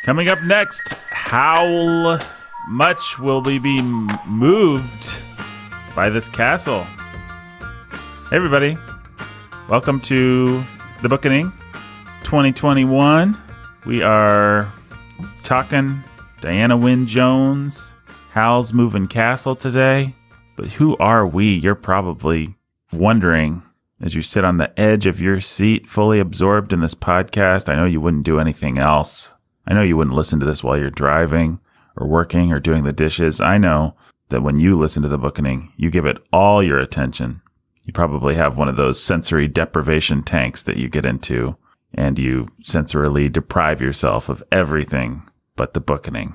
Coming up next, how much will we be moved by this castle? Hey everybody, welcome to the Bookening 2021. We are talking Diana Wynne Jones, Howl's Moving Castle today. But who are we? You're probably wondering as you sit on the edge of your seat, fully absorbed in this podcast. I know you wouldn't do anything else. I know you wouldn't listen to this while you're driving or working or doing the dishes. I know that when you listen to the Bookening, you give it all your attention. You probably have one of those sensory deprivation tanks that you get into, and you sensorily deprive yourself of everything but the Bookening.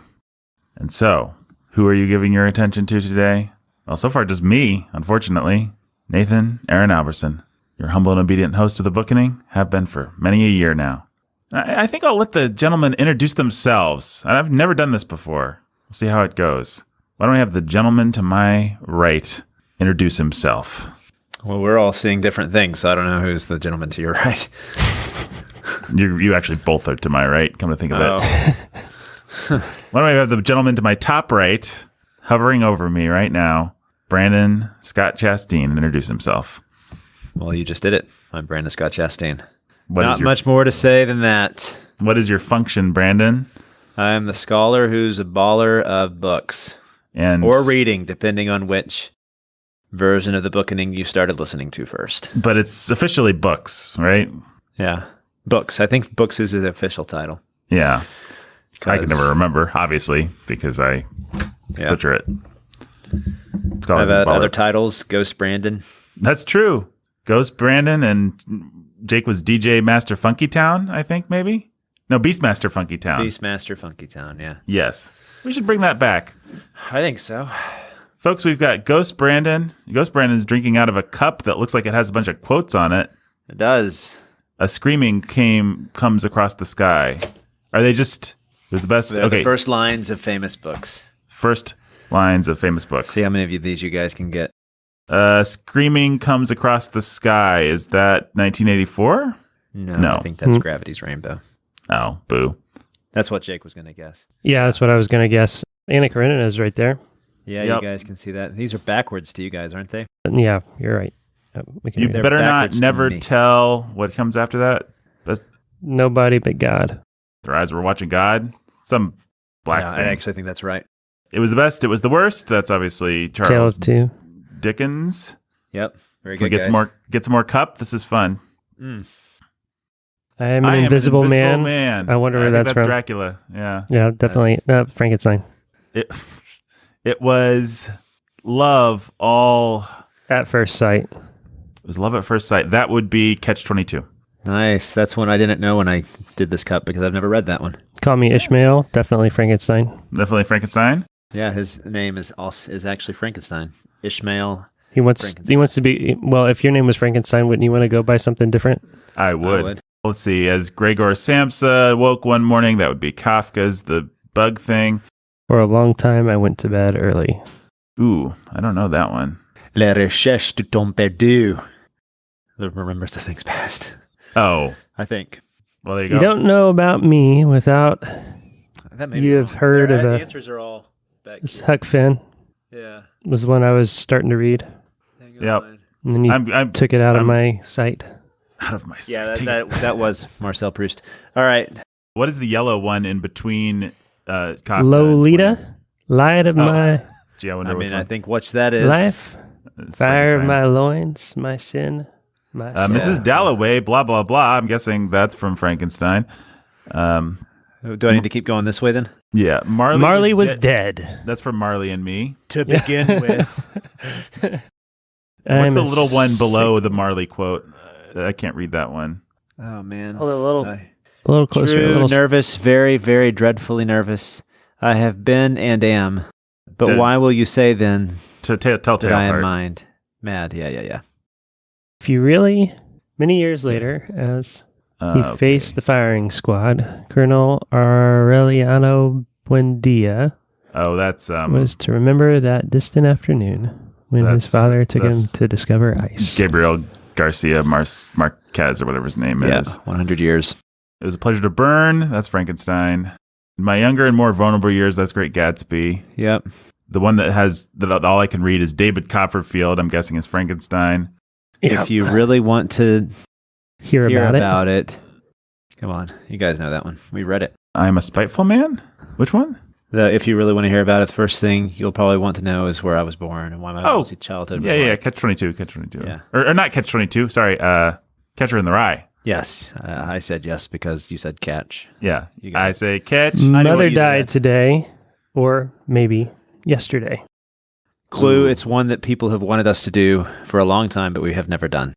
And so, who are you giving your attention to today? Well, so far just me, unfortunately. Nathan Aaron Alberson, your humble and obedient host of the Bookening, have been for many a year now. I think I'll let the gentlemen introduce themselves. I've never done this before. We'll see how it goes. Why don't we have the gentleman to my right introduce himself? Well, we're all seeing different things, so I don't know who's the gentleman to your right. You actually both are to my right, come to think of it. Why don't we have the gentleman to my top right, hovering over me right now, Brandon Scott Chastain, introduce himself. Well, you just did it. I'm Brandon Scott Chastain. Not much more to say than that. What is your function, Brandon? I am the scholar who's a baller of books. Or reading, depending on which version of the Bookening you started listening to first. But it's officially books, right? Yeah. Books. I think books is the official title. Yeah. I can never remember, obviously, because I butcher it. It's I've had other titles, Ghost Brandon. That's true. Ghost Brandon, and Jake was DJ Master Funky Town, I think, maybe? No, Beastmaster Funky Town. Beastmaster Funky Town, yeah. Yes. We should bring that back. I think so. Folks, we've got Ghost Brandon. Ghost Brandon's drinking out of a cup that looks like it has a bunch of quotes on it. It does. A screaming comes across the sky. Are they just... It was the best... They're the first lines of famous books. First lines of famous books. See how many of these you guys can get. Screaming comes across the sky. Is that 1984? No. I think that's Gravity's Rainbow. Oh, boo. That's what Jake was going to guess. Yeah, that's what I was going to guess. Anna Karenina is right there. Yeah, You guys can see that. These are backwards to you guys, aren't they? Yeah, you're right. You better not never tell what comes after that. That's... Nobody but God. Their eyes were watching God. Some black thing. I actually think that's right. It was the best. It was the worst. That's obviously Charles Dickens. Yep. Very Can good, we get some more cup? This is fun. I am an invisible man. I wonder where that's from. Dracula. Yeah. Yeah, definitely. Frankenstein. It was love all... At first sight. It was love at first sight. That would be Catch-22. Nice. That's one I didn't know when I did this cup because I've never read that one. Call Me Ishmael. Definitely Frankenstein. Definitely Frankenstein? Yeah, his name is actually Frankenstein. Ishmael. He wants to be... Well, if your name was Frankenstein, wouldn't you want to go by something different? I would. Let's see. As Gregor Samsa woke one morning, that would be Kafka's The Bug Thing. For a long time, I went to bed early. Ooh, I don't know that one. La recherche du temps perdu. The remembrance of things past. Oh. I think. Well, there you go. You don't know about me without you have heard of the answers are all back here. Huck Finn. Yeah. Was one I was starting to read. Yep. And then you took it out of my sight. Out of my sight. Yeah, that was Marcel Proust. All right. What is the yellow one in between Kafka Lolita? Light of my... Gee, I think what that is. Life. Fire of my loins, my sin, my sin. Mrs. Dalloway, blah, blah, blah. I'm guessing that's from Frankenstein. Do I need to keep going this way then? Yeah. Marley was dead. That's from Marley and Me. To begin with. What's the little one below the Marley quote? I can't read that one. Oh, man. A little closer. Nervous, very, very dreadfully nervous. I have been and am. But why will you say then to telltale that I am mad? Yeah. If you really, many years later, as he faced the firing squad, Colonel Aureliano Buendia was to remember that distant afternoon when his father took him to discover ice. Gabriel Garcia Marquez, or whatever his name is. 100 years. It was a pleasure to burn. That's Frankenstein. my younger and more vulnerable years, that's Great Gatsby. Yep. The one that all I can read is David Copperfield. I'm guessing is Frankenstein. Yep. If you really want to hear about it, come on. You guys know that one. We read it. I'm a Spiteful Man? Which one? If you really want to hear about it, the first thing you'll probably want to know is where I was born and why my early childhood was like. Catch-22. Yeah. Or not Catch-22, sorry, Catcher in the Rye. Yes, I said yes because you said catch. Yeah, I say catch. Mother died today, or maybe yesterday. Clue, it's one that people have wanted us to do for a long time, but we have never done.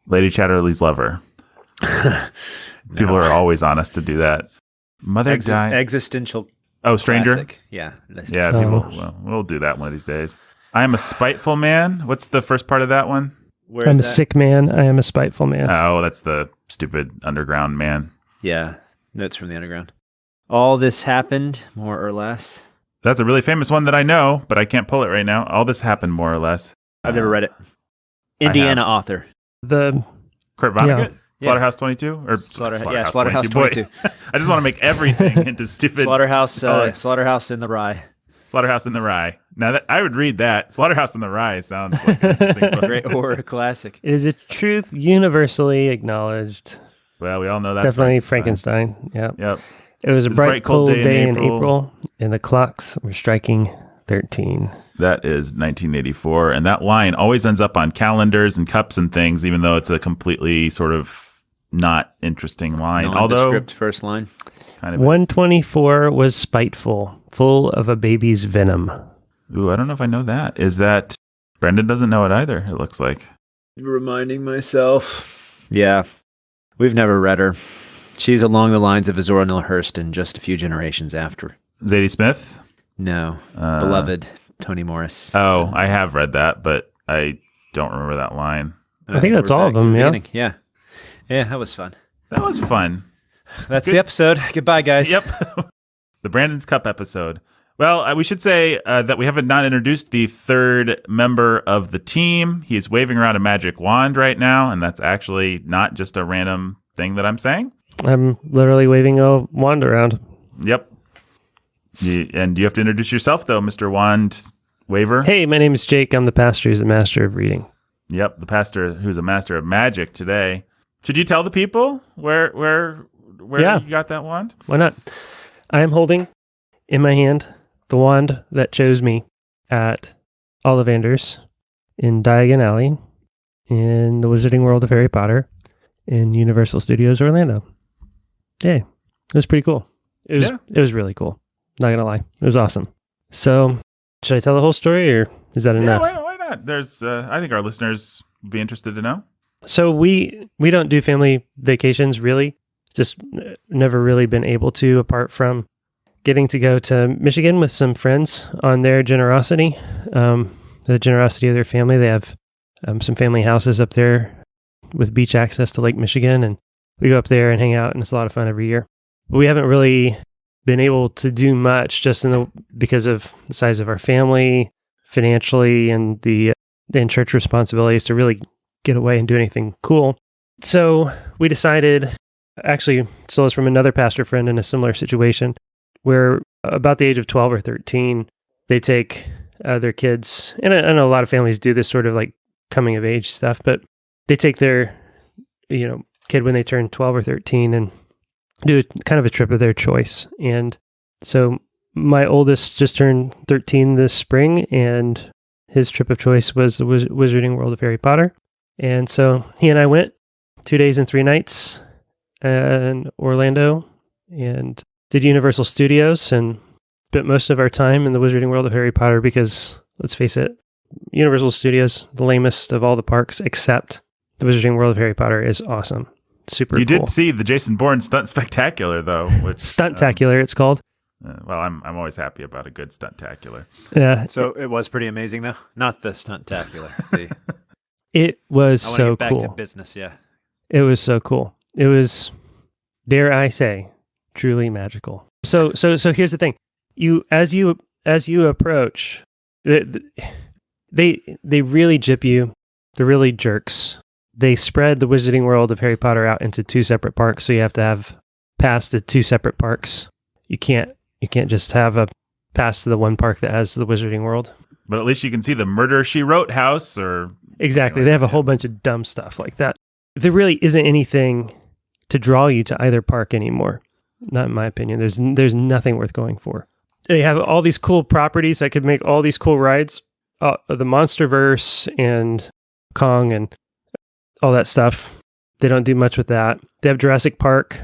Lady Chatterley's Lover. People are always on us to do that. Mother died. Existential. Oh, Stranger? Classic. Yeah. Yeah, we'll do that one of these days. I am a Spiteful Man. What's the first part of that one? I'm a sick man. I am a spiteful man. Oh, that's the stupid underground man. Yeah, that's from the underground. All this happened, more or less. That's a really famous one that I know, but I can't pull it right now. All this happened, more or less. I've never read it. Indiana author. The Kurt Vonnegut? Yeah. Slaughterhouse 22? Or Slaughterhouse 22. I just want to make everything into stupid... Slaughterhouse in the Rye. Slaughterhouse in the Rye. Now, I would read that. Slaughterhouse in the Rye sounds like an interesting book. Great horror classic. It is a truth universally acknowledged. Well, we all know that's definitely Frankenstein. Yep. It was a bright, cold day in April, and the clocks were striking 13. That is 1984, and that line always ends up on calendars and cups and things, even though it's a completely sort of not interesting line. Nondescript first line. Kind of 124 was spiteful, full of a baby's venom. Ooh, I don't know if I know that. Is that... Brendan doesn't know it either, it looks like. Reminding myself. Yeah. We've never read her. She's along the lines of Azora Neale Hurston, just a few generations after. Zadie Smith? No. Beloved Toni Morris. Oh, I have read that, but I don't remember that line. I think that's all of them, yeah. Yeah, that was fun. That was fun. That's the episode. Goodbye, guys. Yep. The Brandon's Cup episode. Well, we should say that we haven't not introduced the third member of the team. He's waving around a magic wand right now, and that's actually not just a random thing that I'm saying. I'm literally waving a wand around. Yep. And you have to introduce yourself, though, Mr. Wand Waver. Hey, my name is Jake. I'm the pastor who's a master of reading. Yep, the pastor who's a master of magic today. Should you tell the people where you got that wand? Why not? I am holding in my hand the wand that chose me at Ollivanders in Diagon Alley in the Wizarding World of Harry Potter in Universal Studios Orlando. Yeah, it was pretty cool. It was really cool. Not gonna lie, it was awesome. So, should I tell the whole story, or is that enough? Why not? There's, I think our listeners would be interested to know. So we don't do family vacations, really. Just never really been able to, apart from getting to go to Michigan with some friends on their generosity, the generosity of their family. They have some family houses up there with beach access to Lake Michigan, and we go up there and hang out, and it's a lot of fun every year. But we haven't really been able to do much just because of the size of our family, financially, and the church responsibilities to really get away and do anything cool. So we decided, actually stole this from another pastor friend in a similar situation, where about the age of 12 or 13, they take their kids, and I know a lot of families do this sort of like coming of age stuff, but they take their kid when they turn 12 or 13 and do kind of a trip of their choice. And so my oldest just turned 13 this spring, and his trip of choice was the Wizarding World of Harry Potter. And so he and I went 2 days and 3 nights in Orlando and did Universal Studios and spent most of our time in the Wizarding World of Harry Potter because, let's face it, Universal Studios, the lamest of all the parks, except the Wizarding World of Harry Potter, is awesome. Super cool. You did see the Jason Bourne Stunt Spectacular, though. Which Stuntacular, it's called. Well, I'm always happy about a good Stuntacular. Yeah. So it was pretty amazing, though? Not the Stuntacular. It was so cool. I want to get back to business, yeah. It was so cool. It was, dare I say, truly magical. So here's the thing. As you approach, they really gyp you. They're really jerks. They spread the Wizarding World of Harry Potter out into 2 separate parks, so you have to have passed the 2 separate parks. You can't just have a pass to the one park that has the Wizarding World. But at least you can see the Murder, She Wrote house or... Exactly. They have a whole bunch of dumb stuff like that. There really isn't anything to draw you to either park anymore. Not in my opinion. There's nothing worth going for. They have all these cool properties that could make all these cool rides. The Monsterverse and Kong and all that stuff. They don't do much with that. They have Jurassic Park.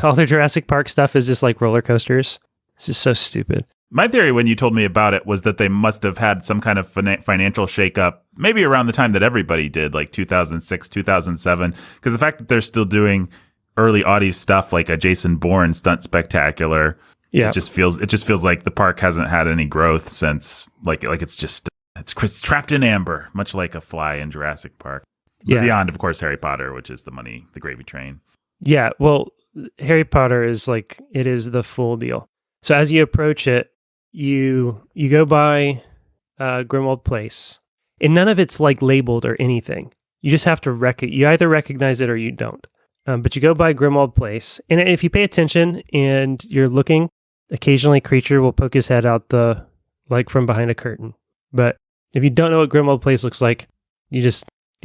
All their Jurassic Park stuff is just like roller coasters. It's just so stupid. My theory when you told me about it was that they must have had some kind of financial shakeup, maybe around the time that everybody did, like 2006, 2007. Because the fact that they're still doing early Audi stuff like a Jason Bourne stunt spectacular, it just feels like the park hasn't had any growth since, like it's trapped in amber, much like a fly in Jurassic Park. Beyond, of course, Harry Potter, which is the gravy train. Yeah, well, Harry Potter is it is the full deal. So as you approach it, you go by Grimmauld Place, and none of it's like labeled or anything. You just have to you either recognize it or you don't. But you go by Grimmauld Place, and if you pay attention and you're looking, occasionally a creature will poke his head out from behind a curtain. But if you don't know what Grimmauld Place looks like, you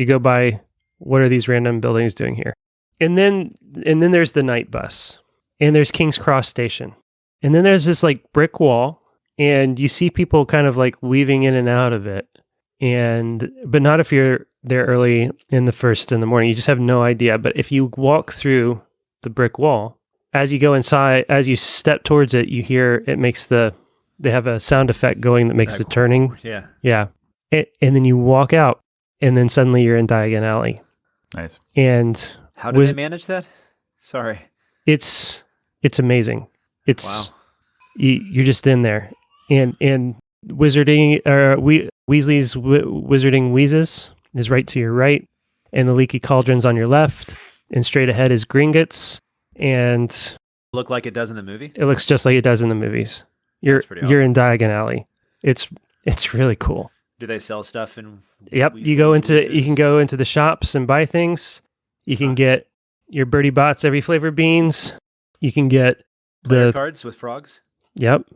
go by, what are these random buildings doing here? And then there's the night bus, and there's King's Cross Station. And then there's this like brick wall, and you see people kind of like weaving in and out of it. But not if you're there early in the morning. You just have no idea. But if you walk through the brick wall, as you go inside, as you step towards it, you hear they have a sound effect going that makes the turning. Yeah. Yeah. And then you walk out, and then suddenly you're in Diagon Alley. Nice. And how do they manage that? Sorry. It's amazing. It's you're just in there, and wizarding Weasley's Wizarding Wheezes is right to your right, and the Leaky Cauldron's on your left, and straight ahead is Gringotts, and look like it does in the movie. It looks just like it does in the movies. You're in Diagon Alley. It's really cool. Do they sell stuff in? Yep, you can go into the shops and buy things. You can get your Bertie Bott's every flavor beans. You can get player cards with frogs. Yep.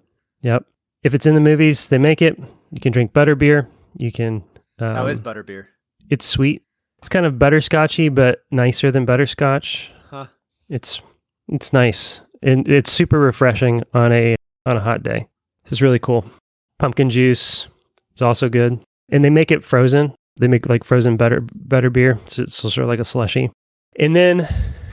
If it's in the movies, they make it. You can drink butterbeer. You can. How is butterbeer? It's sweet. It's kind of butterscotchy, but nicer than butterscotch. Huh. It's nice, and it's super refreshing on a hot day. This is really cool. Pumpkin juice is also good, and they make it frozen. They make like frozen butterbeer, so it's sort of like a slushie. And then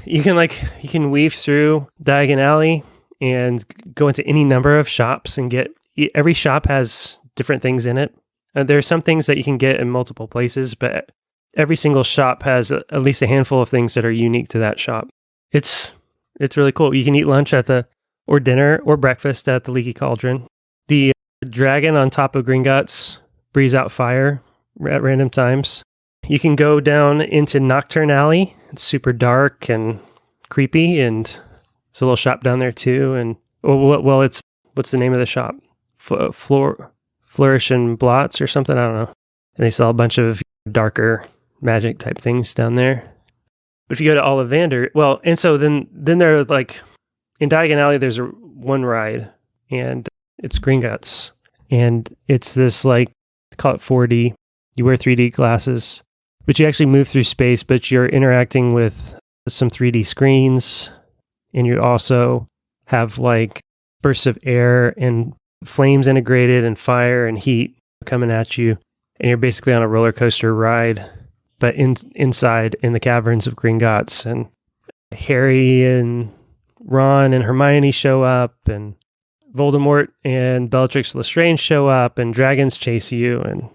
you can weave through Diagon Alley and go into any number of shops and every shop has different things in it. There are some things that you can get in multiple places, but every single shop has at least a handful of things that are unique to that shop. It's really cool. You can eat lunch or dinner or breakfast at the Leaky Cauldron. The dragon on top of Gringotts breathes out fire at random times. You can go down into Nocturne Alley. It's super dark and creepy, and there's a little shop down there too. And what's the name of the shop? Flourish and Blots or something. I don't know. And they sell a bunch of darker magic type things down there. But if you go to Ollivander, and so then they're like in Diagon Alley. There's one ride, and it's Gringotts, and it's this like, call it 4D. You wear 3D glasses, but you actually move through space, but you're interacting with some 3D screens, and you also have like bursts of air and flames integrated and fire and heat coming at you, and you're basically on a roller coaster ride, but inside in the caverns of Gringotts. And Harry and Ron and Hermione show up, and Voldemort and Bellatrix Lestrange show up, and dragons chase you, and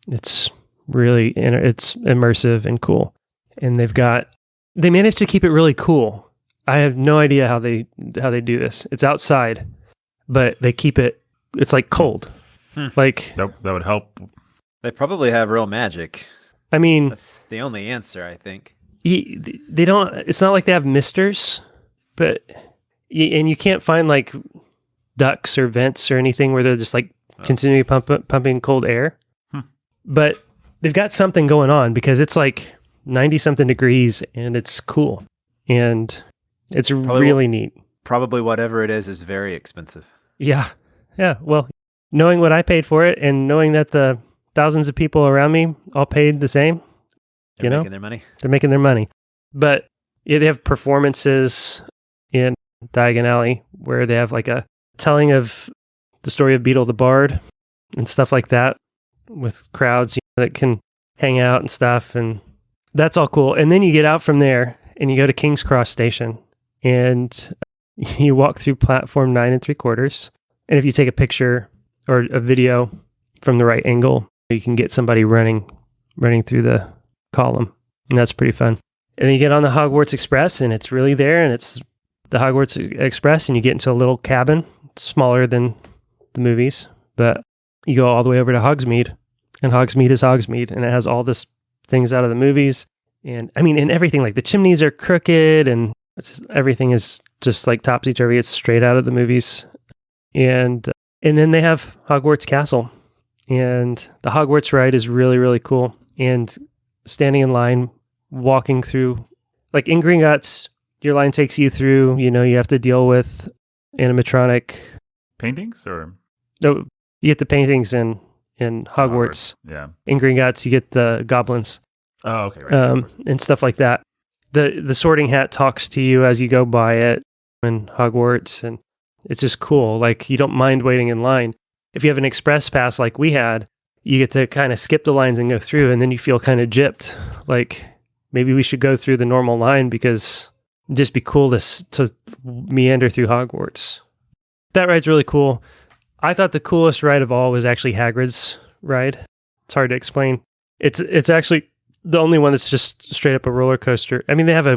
it's immersive and cool. And they managed to keep it really cool. I have no idea how they do this. It's outside, but they keep it's like cold. Like that would help. They probably have real magic. I mean, that's the only answer, I think. They don't. It's not like they have misters, and you can't find like ducts or vents or anything where they're just like continually pumping cold air. But they've got something going on because it's like 90 something degrees and it's cool, and it's really neat. probably whatever it is very expensive. Yeah. Yeah. Well, knowing what I paid for it and knowing that the thousands of people around me all paid the same, They're making their money. They're making their money. But yeah, they have performances in Diagon Alley where they have like a telling of the story of Beetle the Bard and stuff like that with crowds that can hang out and stuff. And that's all cool. And then you get out from there and you go to King's Cross Station and you walk through platform 9 3/4. And if you take a picture or a video from the right angle, you can get somebody running through the column. And that's pretty fun. And then you get on the Hogwarts Express and it's really there. And it's the Hogwarts Express and you get into a little cabin, smaller than the movies. But you go all the way over to Hogsmeade. And Hogsmeade is Hogsmeade. And it has all this things out of the movies. And I mean, and everything, like the chimneys are crooked and everything is just like topsy-turvy. It's straight out of the movies. And then they have Hogwarts Castle. And the Hogwarts ride is really, really cool. And standing in line, walking through, like in Gringotts, your line takes you through, you have to deal with animatronic paintings or? No, you get the paintings in Hogwarts. Yeah. In Gringotts, you get the goblins. Oh, okay. Right. And stuff like that. The Sorting Hat talks to you as you go by it in Hogwarts, and it's just cool. Like, you don't mind waiting in line. If you have an express pass like we had, you get to kind of skip the lines and go through, and then you feel kind of gypped. Like, maybe we should go through the normal line because it'd just be cool to meander through Hogwarts. That ride's really cool. I thought the coolest ride of all was actually Hagrid's ride. It's hard to explain. It's actually the only one that's just straight up a roller coaster. I mean, they have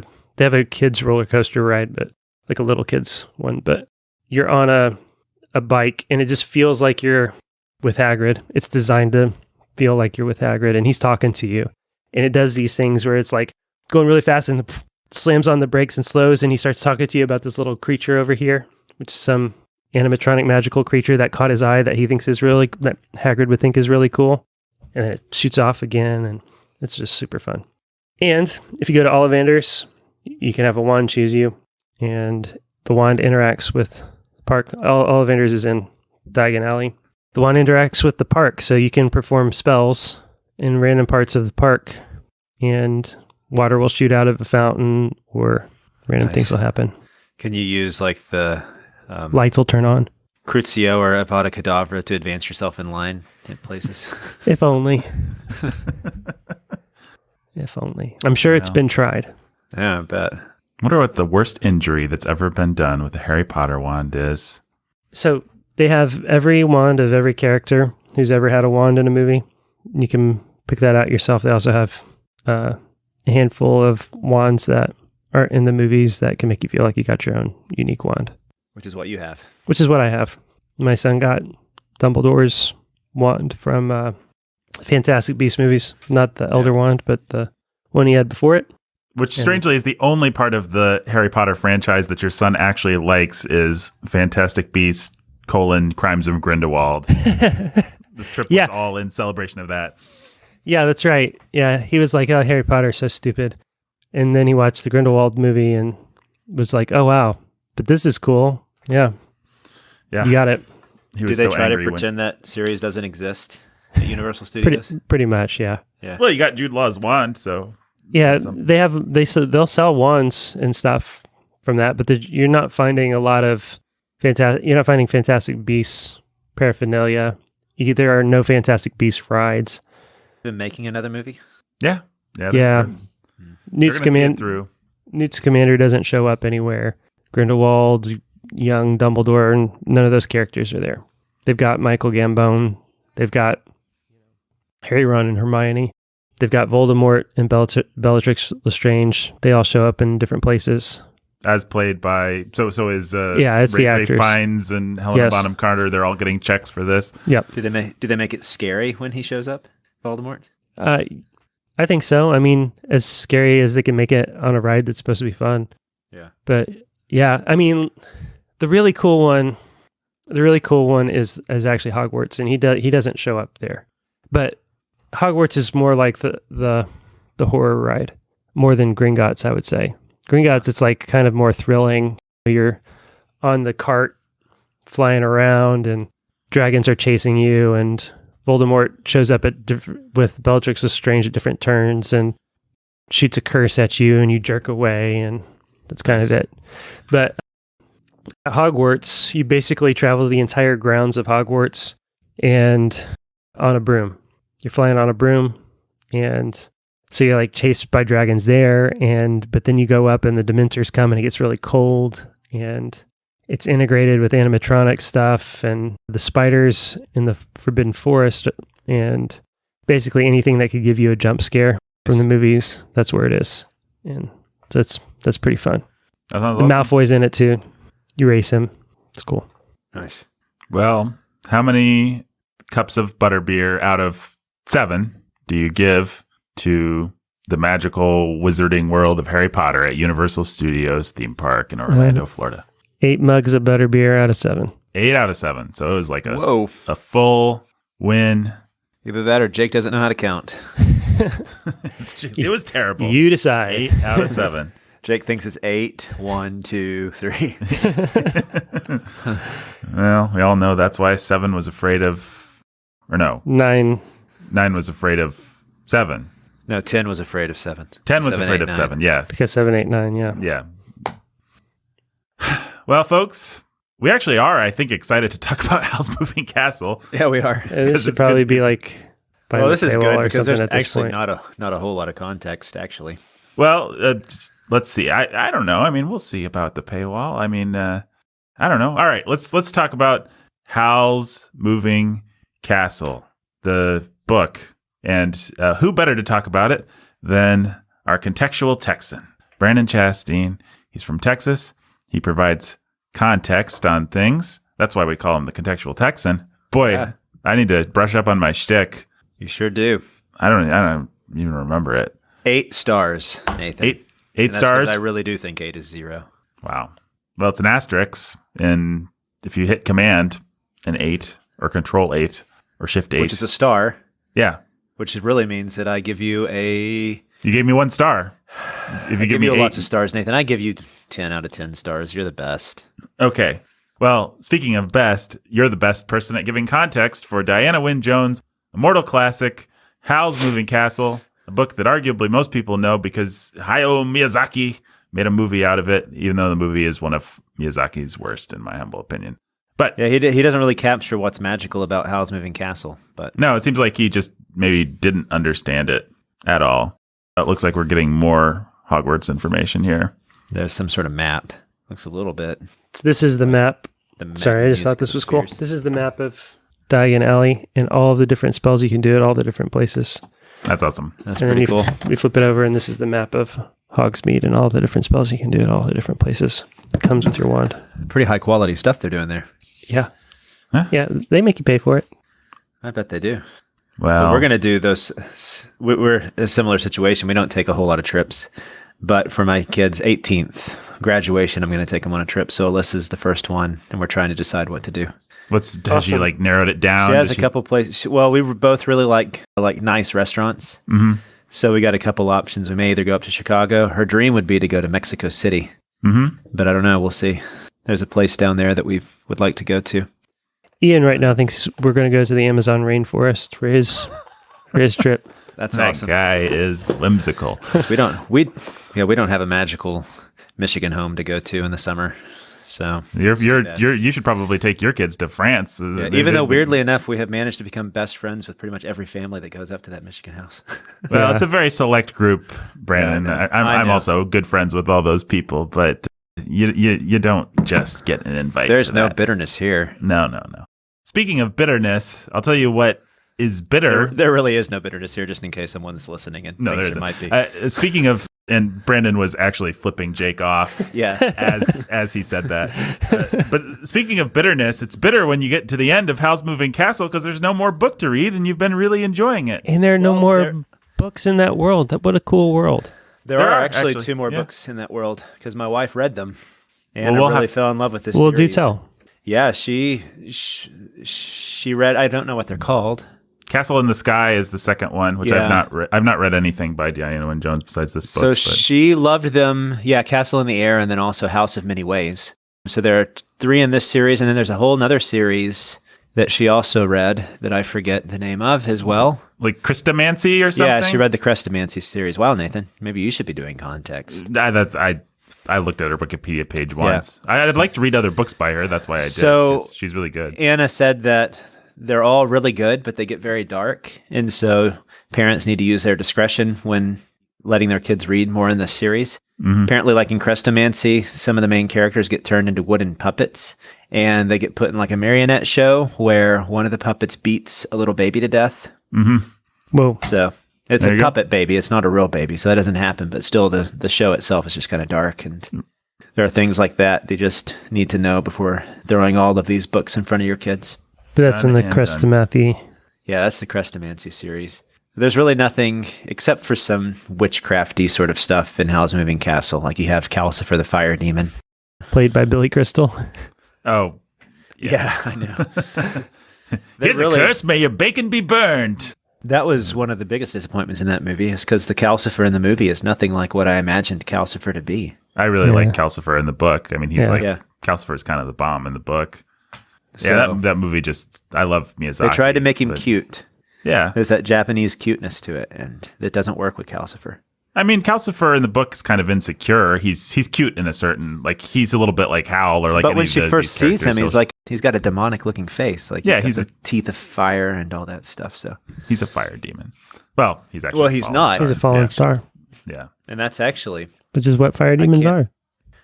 a kids roller coaster ride, but like a little kids one. But you're on a bike, and it just feels like you're with Hagrid. It's designed to feel like you're with Hagrid, and he's talking to you. And it does these things where it's like going really fast and slams on the brakes and slows, and he starts talking to you about this little creature over here, which is some animatronic magical creature that caught his eye that that Hagrid would think is really cool. And then it shoots off again, and it's just super fun. And if you go to Ollivander's, you can have a wand choose you, and the wand interacts with the park. Ollivander's is in Diagon Alley. The wand interacts with the park, so you can perform spells in random parts of the park, and water will shoot out of a fountain, or random things will happen. Can you use like the lights will turn on? Crucio or Avada Kedavra to advance yourself in line in places? If only. If only. I'm sure it's been tried. Yeah, I bet. I wonder what the worst injury that's ever been done with a Harry Potter wand is. So they have every wand of every character who's ever had a wand in a movie. You can pick that out yourself. They also have a handful of wands that are in the movies that can make you feel like you got your own unique wand. Which is what you have. Which is what I have. My son got Dumbledore's wand from Fantastic Beasts movies. Not the Elder Wand, but the one he had before it. Which strangely is the only part of the Harry Potter franchise that your son actually likes is Fantastic Beasts, Crimes of Grindelwald. This trip was all in celebration of that. Yeah, that's right. Yeah, he was like, oh, Harry Potter's so stupid. And then he watched the Grindelwald movie and was like, oh, wow, but this is cool. Yeah. Yeah. You got it. Do they try to pretend that series doesn't exist at Universal Studios? Pretty much, yeah. Well, you got Jude Law's wand, so... Yeah, they'll sell wands and stuff from that, but you're not finding a lot of Fantastic Beasts paraphernalia. There are no Fantastic Beasts rides. Been making another movie? Yeah. Newt Scamander doesn't show up anywhere. Grindelwald, young Dumbledore, and none of those characters are there. They've got Michael Gambon. They've got Harry, Ron, and Hermione. They've got Voldemort and Bellatrix Lestrange. They all show up in different places. As played by... So is... it's the actors. Ray Fiennes and Helena Bonham Carter. They're all getting checks for this. Yep. Do they make it scary when he shows up, Voldemort? I think so. I mean, as scary as they can make it on a ride that's supposed to be fun. Yeah. But yeah, I mean, the really cool one is actually Hogwarts, and he doesn't show up there. But Hogwarts is more like the horror ride, more than Gringotts, I would say. Gringotts, it's like kind of more thrilling. You're on the cart flying around and dragons are chasing you, and Voldemort shows up with Bellatrix Lestrange at different turns and shoots a curse at you and you jerk away, and that's kind of it. But at Hogwarts, you basically travel the entire grounds of Hogwarts and on a broom. You're flying on a broom, and so you're like chased by dragons there, but then you go up and the Dementors come and it gets really cold, and it's integrated with animatronic stuff and the spiders in the Forbidden Forest, and basically anything that could give you a jump scare from the movies, that's where it is. And that's pretty fun. The Malfoy's in it too. You race him. It's cool. Nice. Well, how many cups of butterbeer out of 7 do you give to the magical wizarding world of Harry Potter at Universal Studios theme park in Orlando, Florida? 8 mugs of butterbeer out of 7. 8 out of 7. So it was like a full win. Either that or Jake doesn't know how to count. It was terrible. You decide. 8 out of 7. Jake thinks it's 8. 1, 2, 3. Well, we all know that's why 7 was afraid of, or no. 9. 9 was afraid of 7. No, 10 was afraid of 7. 10 was afraid of 7, yeah. Because 7, 8, 9, yeah. Yeah. Well, folks, we actually are, I think, excited to talk about Howl's Moving Castle. Yeah, we are. This should probably be like... Well, this is good because there's actually not a whole lot of context, actually. Well, let's see. I don't know. I mean, we'll see about the paywall. I mean, I don't know. All right, let's talk about Howl's Moving Castle, the book. And who better to talk about it than our contextual Texan, Brandon Chastain. He's from Texas. He provides context on things. That's why we call him the contextual Texan. Boy, yeah. I need to brush up on my shtick. You sure do. I don't even remember it. 8 stars, Nathan. 8 stars? I really do think 8 is 0. Wow. Well, it's an asterisk, and if you hit Command an 8 or Control 8 or Shift 8, which is a star. Yeah. Which really means that I give you a... You gave me 1 star. If you give me lots of stars, Nathan, I give you 10 out of 10 stars. You're the best. Okay. Well, speaking of best, you're the best person at giving context for Diana Wynne Jones' immortal classic, Howl's Moving Castle, a book that arguably most people know because Hayao Miyazaki made a movie out of it, even though the movie is one of Miyazaki's worst, in my humble opinion. But yeah, he doesn't really capture what's magical about Howl's Moving Castle. But no, it seems like he just maybe didn't understand it at all. It looks like we're getting more Hogwarts information here. There's some sort of map. Looks a little bit. So this is the map. Sorry, I just thought this was cool. This is the map of Diagon Alley and all of the different spells you can do at all the different places. That's awesome. That's pretty cool. We flip it over, and this is the map of Hogsmeade and all the different spells you can do at all the different places. It comes with your wand. Pretty high quality stuff they're doing there. Yeah. Huh? Yeah, they make you pay for it. I bet they do. Well, but we're going to do those. We're in a similar situation. We don't take a whole lot of trips. But for my kid's 18th graduation, I'm going to take them on a trip. So Alyssa's the first one, and we're trying to decide what to do. Has she like narrowed it down? She has a couple places. Well, we were both really like nice restaurants. Mm-hmm. So we got a couple options. We may either go up to Chicago. Her dream would be to go to Mexico City. Mm-hmm. But I don't know. We'll see. There's a place down there that we would like to go to. Ian right now thinks we're going to go to the Amazon rainforest for his trip. That's that awesome. Guy is whimsical. We don't have a magical Michigan home to go to in the summer. So you should probably take your kids to France. Yeah, even though weirdly enough, we have managed to become best friends with pretty much every family that goes up to that Michigan house. Well, yeah. It's a very select group, Brandon. Yeah, I'm also good friends with all those people, but you don't just get an invite. There's no bitterness here. No. Speaking of bitterness, I'll tell you what is bitter. There really is no bitterness here, just in case someone's listening and thinks there might be. Speaking of, and Brandon was actually flipping Jake off as he said that. But speaking of bitterness, it's bitter when you get to the end of Howl's Moving Castle because there's no more book to read and you've been really enjoying it. And there are no more books in that world. What a cool world. There are actually 2 more books in that world because my wife read them and I really fell in love with this series. Do tell. Yeah, she read, I don't know what they're called. Castle in the Sky is the second one, which I've not read. I've not read anything by Diana Wynne Jones besides this book. So she loved them. Yeah, Castle in the Air, and then also House of Many Ways. So there are 3 in this series, and then there's a whole nother series that she also read that I forget the name of as well. Like Crestomancy or something? Yeah, she read the Crestomancy series. Wow, Nathan, maybe you should be doing context. I looked at her Wikipedia page once. Yeah. I'd like to read other books by her. That's why I did. So she's really good. Anna said that they're all really good, but they get very dark. And so parents need to use their discretion when letting their kids read more in this series. Mm-hmm. Apparently, like in Crestomancy, some of the main characters get turned into wooden puppets, and they get put in like a marionette show where one of the puppets beats a little baby to death. Mm-hmm. Whoa. So it's a puppet baby. It's not a real baby, so that doesn't happen. But still, the show itself is just kind of dark, and there are things like that they just need to know before throwing all of these books in front of your kids. But that's in the Crestomancy. Yeah, that's the Crestomancy series. There's really nothing except for some witchcrafty sort of stuff in Howl's Moving Castle. Like you have Calcifer the Fire Demon. Played by Billy Crystal. Oh. Yeah, I know. Here's a curse, may your bacon be burned. That was one of the biggest disappointments in that movie, is because the Calcifer in the movie is nothing like what I imagined Calcifer to be. I really like Calcifer in the book. I mean, he's Calcifer's kind of the bomb in the book. So, that movie I love Miyazaki. They tried to make him cute. Yeah. There's that Japanese cuteness to it, and it doesn't work with Calcifer. I mean, Calcifer in the book is kind of insecure. He's cute in a certain, like, he's a little bit like Howl or like. But when she first sees him, he's got a demonic looking face. Like, he's got the teeth of fire and all that stuff. So he's a fire demon. Well, he's actually. He's not. He's a fallen star. Yeah, and that's actually which is what fire demons are.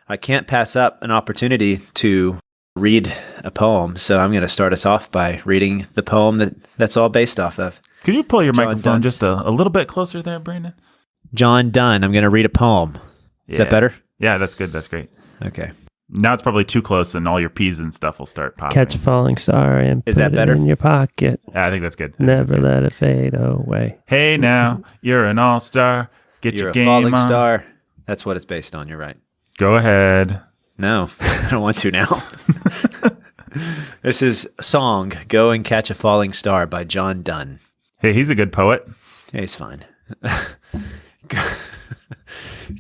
I can't pass up an opportunity to read a poem, so I'm going to start us off by reading the poem that's all based off of. Could you pull your microphone just a little bit closer there, Brandon? John Donne. I'm going to read a poem. Is that better? Yeah, that's good. That's great. Okay. Now it's probably too close, and all your P's and stuff will start popping. Catch a falling star and put it in your pocket. Yeah, I think that's good. Never let it fade away. Hey, now you're an all-star. Get your game on. You're a falling star. That's what it's based on. You're right. Go ahead. No, I don't want to now. This is Song, Go and Catch a Falling Star by John Donne. Hey, he's a good poet. Yeah, he's fine.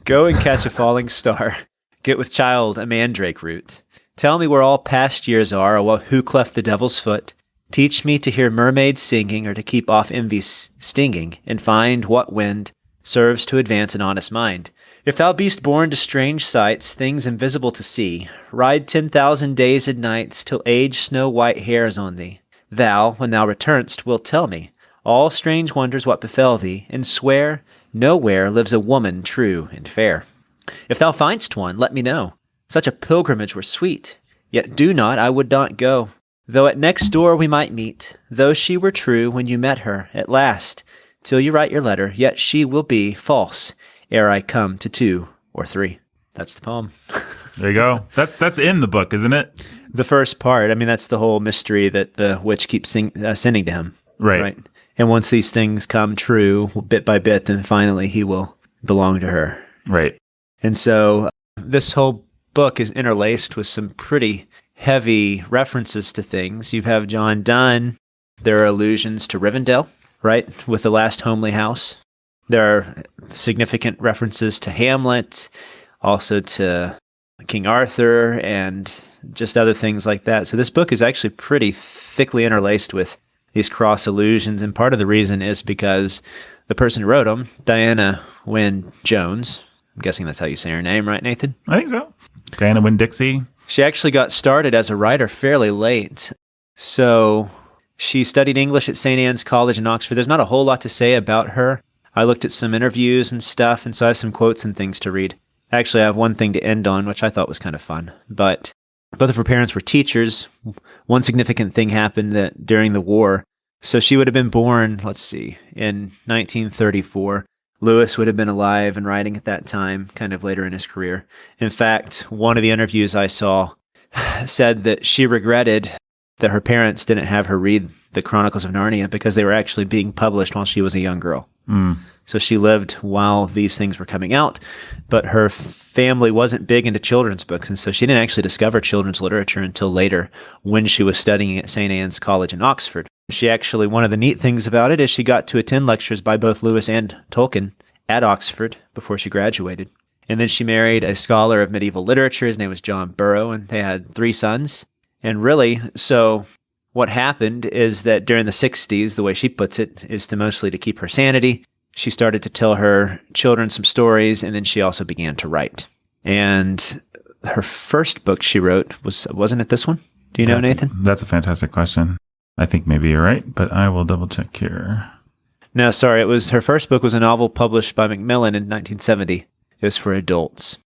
Go and catch a falling star. Get with child a mandrake root. Tell me where all past years are, or who cleft the devil's foot. Teach me to hear mermaids singing, or to keep off envy's stinging, and find what wind serves to advance an honest mind. If thou be'st born to strange sights, things invisible to see, ride 10,000 days and nights, till age snow-white hairs on thee. Thou, when thou return'st, wilt tell me all strange wonders what befell thee, and swear nowhere lives a woman true and fair. If thou find'st one, let me know. Such a pilgrimage were sweet, yet do not, I would not go. Though at next door we might meet, though she were true when you met her at last, till you write your letter, yet she will be false ere I come to 2 or 3. That's the poem. There you go. That's in the book, isn't it? The first part. I mean, that's the whole mystery that the witch keeps sending to him. Right. And once these things come true, bit by bit, then finally he will belong to her. Right. And so this whole book is interlaced with some pretty heavy references to things. You have John Donne. There are allusions to Rivendell, right, with the last homely house. There are significant references to Hamlet, also to King Arthur, and just other things like that. So this book is actually pretty thickly interlaced with these cross allusions, and part of the reason is because the person who wrote them, Diana Wynne Jones, I'm guessing that's how you say her name, right, Nathan? I think so. Diana Wynne Dixie. She actually got started as a writer fairly late. So she studied English at St. Anne's College in Oxford. There's not a whole lot to say about her. I looked at some interviews and stuff, and so I have some quotes and things to read. Actually, I have one thing to end on, which I thought was kind of fun. But both of her parents were teachers. One significant thing happened that during the war. So she would have been born, in 1934. Lewis would have been alive and writing at that time, kind of later in his career. In fact, one of the interviews I saw said that she regretted that her parents didn't have her read the Chronicles of Narnia because they were actually being published while she was a young girl. Mm. So she lived while these things were coming out, but her family wasn't big into children's books, and so she didn't actually discover children's literature until later when she was studying at St. Anne's College in Oxford. She actually, one of the neat things about it is she got to attend lectures by both Lewis and Tolkien at Oxford before she graduated. And then she married a scholar of medieval literature. His name was John Burrow, and they had 3 sons. And really, so what happened is that during the 60s, the way she puts it, is mostly to keep her sanity. She started to tell her children some stories, and then she also began to write. And her first book she wrote wasn't it this one? Do you know, Nathan? That's a fantastic question. I think maybe you're right, but I will double check here. No, sorry. Her first book was a novel published by Macmillan in 1970. It was for adults.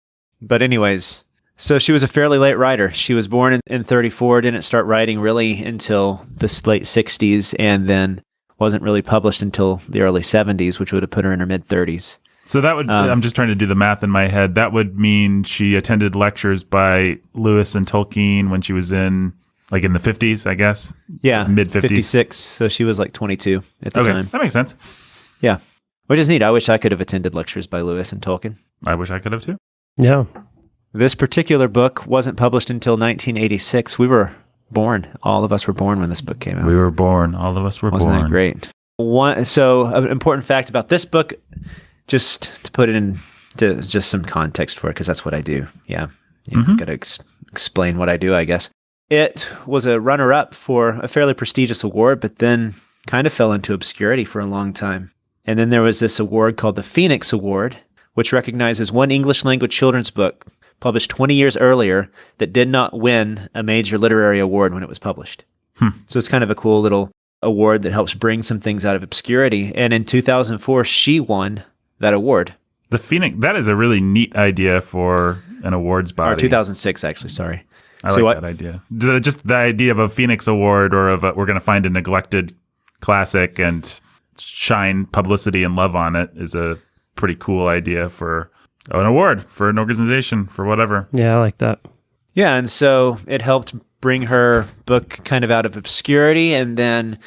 But anyways, so she was a fairly late writer. She was born in 1934, didn't start writing really until the late 60s, and then wasn't really published until the early 70s, which would have put her in her mid-30s. So that would, I'm just trying to do the math in my head. That would mean she attended lectures by Lewis and Tolkien when she was in the 50s, I guess? Yeah. Mid-50s. 56, so she was like 22 at the time. That makes sense. Yeah. Which is neat. I wish I could have attended lectures by Lewis and Tolkien. I wish I could have too. Yeah. This particular book wasn't published until 1986. We were born. All of us were born when this book came out. We were born. All of us were born. Wasn't that great? So an important fact about this book, just to put it into just some context for it, because that's what I do. Yeah. Got to explain what I do, I guess. It was a runner-up for a fairly prestigious award, but then kind of fell into obscurity for a long time. And then there was this award called the Phoenix Award, which recognizes one English-language children's book published 20 years earlier that did not win a major literary award when it was published. So it's kind of a cool little award that helps bring some things out of obscurity. And in 2004, she won that award. The Phoenix, that is a really neat idea for an awards body. Or 2006, actually, sorry. I like that idea. Just the idea of a Phoenix Award or of we're going to find a neglected classic and shine publicity and love on it is a pretty cool idea for an award, for an organization, for whatever. Yeah, I like that. Yeah, and so it helped bring her book kind of out of obscurity, and then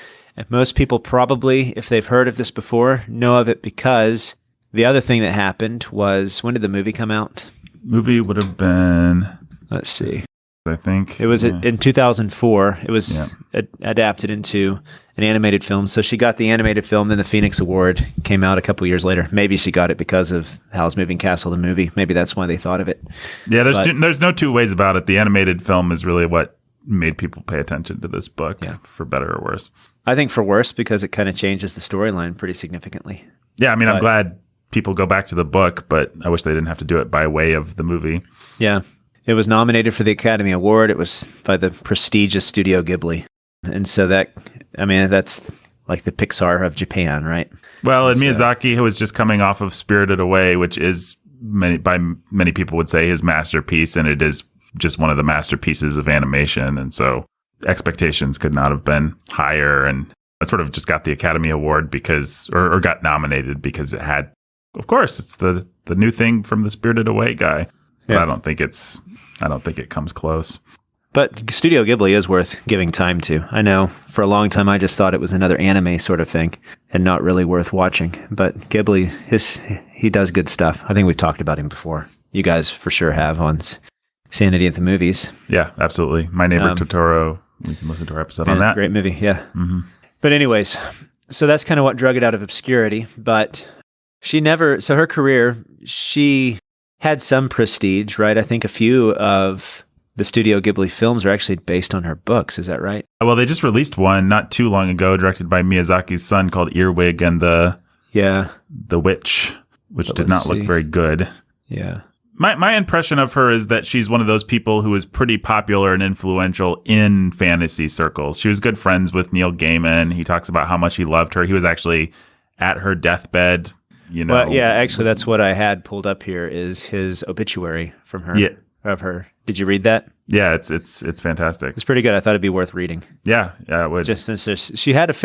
most people probably, if they've heard of this before, know of it because the other thing that happened was, when did the movie come out? Movie would have been... Let's see. I think. It was in 2004. It was adapted into an animated film. So she got the animated film, then the Phoenix Award came out a couple years later. Maybe she got it because of Howl's Moving Castle, the movie. Maybe that's why they thought of it. Yeah, there's no two ways about it. The animated film is really what made people pay attention to this book, for better or worse. I think for worse, because it kind of changes the storyline pretty significantly. Yeah, I mean, I'm glad people go back to the book, but I wish they didn't have to do it by way of the movie. Yeah. It was nominated for the Academy Award. It was by the prestigious Studio Ghibli. And so that's like the Pixar of Japan, right? Well, and Miyazaki, who was just coming off of Spirited Away, which is by many people would say his masterpiece, and it is just one of the masterpieces of animation. And so expectations could not have been higher. And it sort of just got the Academy Award because, or got nominated because it had, of course, it's the new thing from the Spirited Away guy. But I don't think it comes close. But Studio Ghibli is worth giving time to. I know for a long time I just thought it was another anime sort of thing and not really worth watching. But Ghibli, he does good stuff. I think we've talked about him before. You guys for sure have on Sanity at the Movies. Yeah, absolutely. My Neighbor Totoro. We can listen to our episode on that. Great movie, yeah. Mm-hmm. But anyways, so that's kind of what drug it out of obscurity. But her career, she had some prestige, right? I think a few of the Studio Ghibli films are actually based on her books. Is that right? Well, they just released one not too long ago, directed by Miyazaki's son, called Earwig and the Witch, which did not look very good. Yeah. My impression of her is that she's one of those people who is pretty popular and influential in fantasy circles. She was good friends with Neil Gaiman. He talks about how much he loved her. He was actually at her deathbed. Well, yeah, actually, that's what I had pulled up here is his obituary from her. Yeah. Of her. Did you read that? Yeah, it's fantastic. It's pretty good. I thought it'd be worth reading. Yeah, it would. Just since she had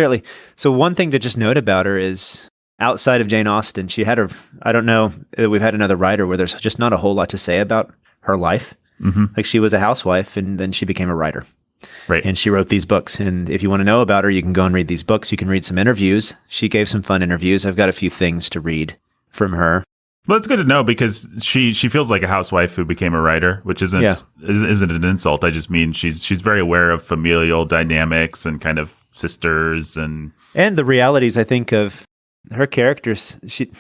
so one thing to just note about her is outside of Jane Austen, she had I don't know that we've had another writer where there's just not a whole lot to say about her life. Mm-hmm. Like she was a housewife and then she became a writer. Right. And she wrote these books. And if you want to know about her, you can go and read these books. You can read some interviews. She gave some fun interviews. I've got a few things to read from her. Well, it's good to know because she feels like a housewife who became a writer, which isn't an insult. I just mean she's very aware of familial dynamics and kind of sisters and the realities, I think, of her characters. She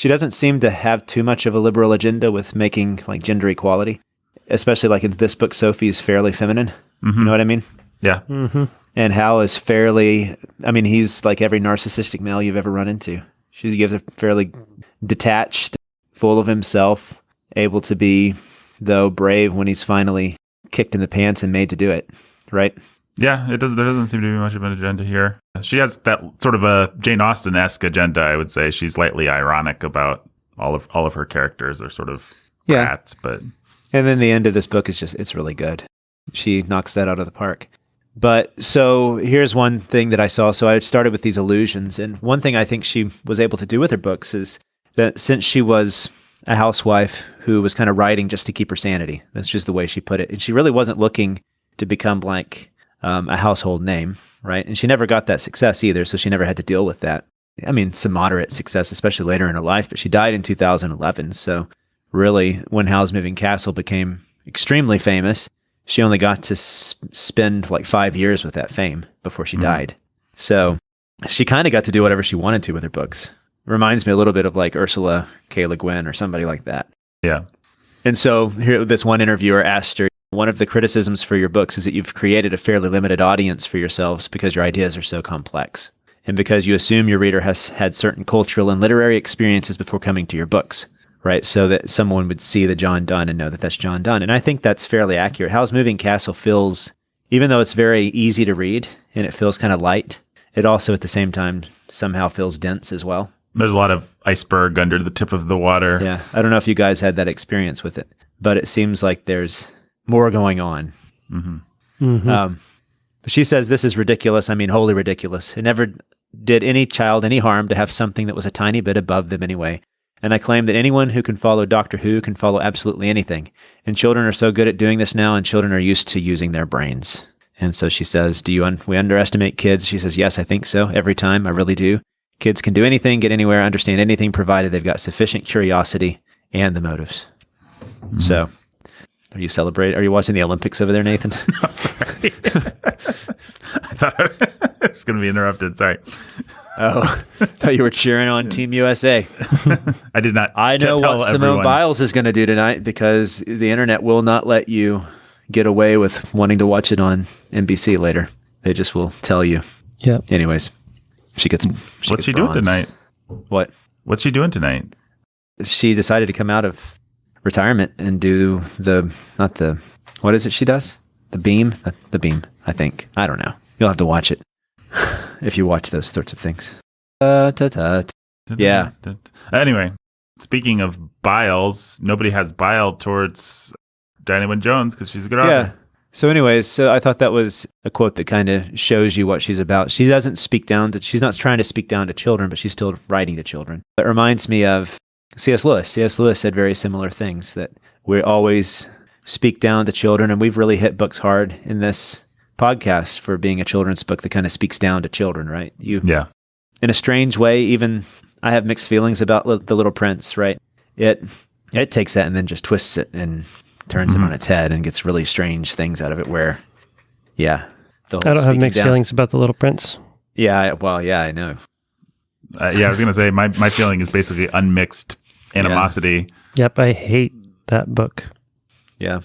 she doesn't seem to have too much of a liberal agenda with making like gender equality, especially like in this book, Sophie's fairly feminine. Mm-hmm. You know what I mean? Yeah. Mm-hmm. And Howl is fairly, I mean, he's like every narcissistic male you've ever run into. She gives a fairly detached, full of himself, able to be, though, brave when he's finally kicked in the pants and made to do it, right? Yeah, there doesn't seem to be much of an agenda here. She has that sort of a Jane Austen-esque agenda, I would say. She's lightly ironic about all of her characters are sort of brats, but... And then the end of this book is just, it's really good. She knocks that out of the park. But so here's one thing that I saw. So I started with these illusions. And one thing I think she was able to do with her books is that since she was a housewife who was kind of writing just to keep her sanity, that's just the way she put it. And she really wasn't looking to become like a household name, right? And she never got that success either. So she never had to deal with that. I mean, some moderate success, especially later in her life. But she died in 2011. So really, when Howl's Moving Castle became extremely famous, she only got to spend like 5 years with that fame before she died. So she kind of got to do whatever she wanted to with her books. Reminds me a little bit of like Ursula K. Le Guin or somebody like that. Yeah. And so here, this one interviewer asked her, one of the criticisms for your books is that you've created a fairly limited audience for yourselves because your ideas are so complex. And because you assume your reader has had certain cultural and literary experiences before coming to your books. Right, so that someone would see the John Donne and know that that's John Donne. And I think that's fairly accurate. Howl's Moving Castle feels, even though it's very easy to read and it feels kind of light, it also at the same time somehow feels dense as well. There's a lot of iceberg under the tip of the water. Yeah, I don't know if you guys had that experience with it, but it seems like there's more going on. Mm-hmm. Mm-hmm. But she says this is ridiculous. I mean, wholly ridiculous. It never did any child any harm to have something that was a tiny bit above them anyway. And I claim that anyone who can follow Doctor Who can follow absolutely anything. And children are so good at doing this now, and children are used to using their brains. And so she says, we underestimate kids? She says, yes, I think so. Every time, I really do. Kids can do anything, get anywhere, understand anything, provided they've got sufficient curiosity and the motives. Mm-hmm. So, are you watching the Olympics over there, Nathan? No, sorry. I thought I was going to be interrupted. Sorry. Oh, I thought you were cheering on Team USA. I did not. I know what Simone Biles is going to do tonight because the internet will not let you get away with wanting to watch it on NBC later. They just will tell you. Yeah. Anyways, what's she doing tonight? What? What's she doing tonight? She decided to come out of retirement and do what is it she does? The Beam? The Beam, I think. I don't know. You'll have to watch it if you watch those sorts of things. Yeah. Anyway, speaking of biles, nobody has bile towards Diana Wynne Jones because she's a good author. Yeah. So anyways, I thought that was a quote that kind of shows you what she's about. She doesn't she's not trying to speak down to children, but she's still writing to children. It reminds me of C.S. Lewis. C.S. Lewis said very similar things, that we always speak down to children, and we've really hit books hard in this podcast for being a children's book that kind of speaks down to children, right? Yeah. In a strange way, even I have mixed feelings about The Little Prince, right? It takes that and then just twists it and turns it on its head and gets really strange things out of it where, I don't have mixed feelings about The Little Prince. Yeah, I know. I was going to say, my feeling is basically unmixed animosity. Yeah. Yep, I hate that book. Yeah.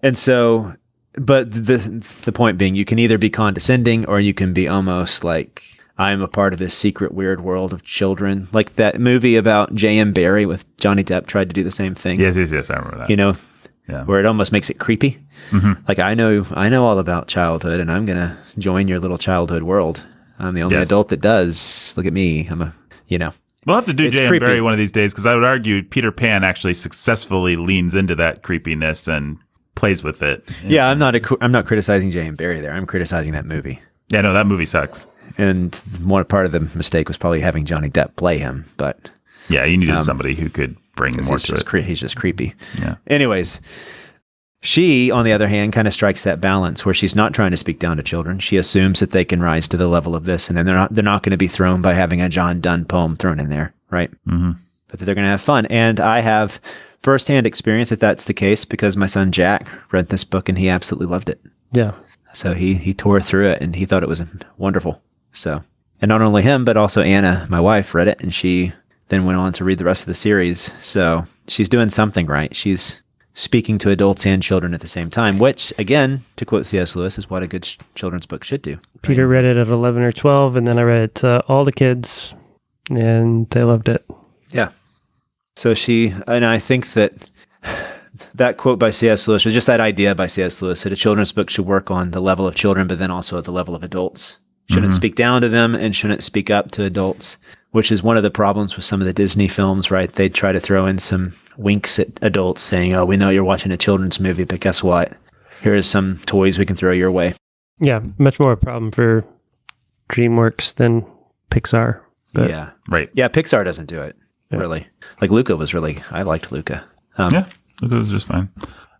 And so, but the point being, you can either be condescending or you can be almost like, I'm a part of this secret weird world of children. Like that movie about J.M. Barrie with Johnny Depp tried to do the same thing. Yes, I remember that. Where it almost makes it creepy. Mm-hmm. Like, I know all about childhood, and I'm going to join your little childhood world. I'm the only adult that does. Look at me. We'll have to do J.M. Barrie one of these days, because I would argue Peter Pan actually successfully leans into that creepiness and plays with it. Yeah, I'm not criticizing J.M. Barrie there. I'm criticizing that movie. Yeah, no, that movie sucks. And one part of the mistake was probably having Johnny Depp play him, but yeah, you needed somebody who could bring more to it. He's just creepy. Yeah. Anyways, she, on the other hand, kind of strikes that balance where she's not trying to speak down to children. She assumes that they can rise to the level of this, and then they're not going to be thrown by having a John Donne poem thrown in there, right? Mm-hmm. But that they're going to have fun. And I have firsthand experience that that's the case because my son Jack read this book and he absolutely loved it. Yeah. So he tore through it and he thought it was wonderful. So, and not only him, but also Anna, my wife, read it and she then went on to read the rest of the series. So she's doing something right. She's speaking to adults and children at the same time, which, again, to quote C.S. Lewis, is what a good children's book should do. Right? Peter read it at 11 or 12, and then I read it to all the kids, and they loved it. Yeah. So I think that quote by C.S. Lewis, or just that idea by C.S. Lewis, that a children's book should work on the level of children, but then also at the level of adults. Shouldn't speak down to them and shouldn't speak up to adults, which is one of the problems with some of the Disney films, right? They try to throw in some winks at adults saying, oh, we know you're watching a children's movie, but guess what? Here's some toys we can throw your way. Yeah, much more a problem for DreamWorks than Pixar. But Yeah. Right. Yeah, Pixar doesn't do it, really. Like Luca I liked Luca. Yeah, Luca was just fine.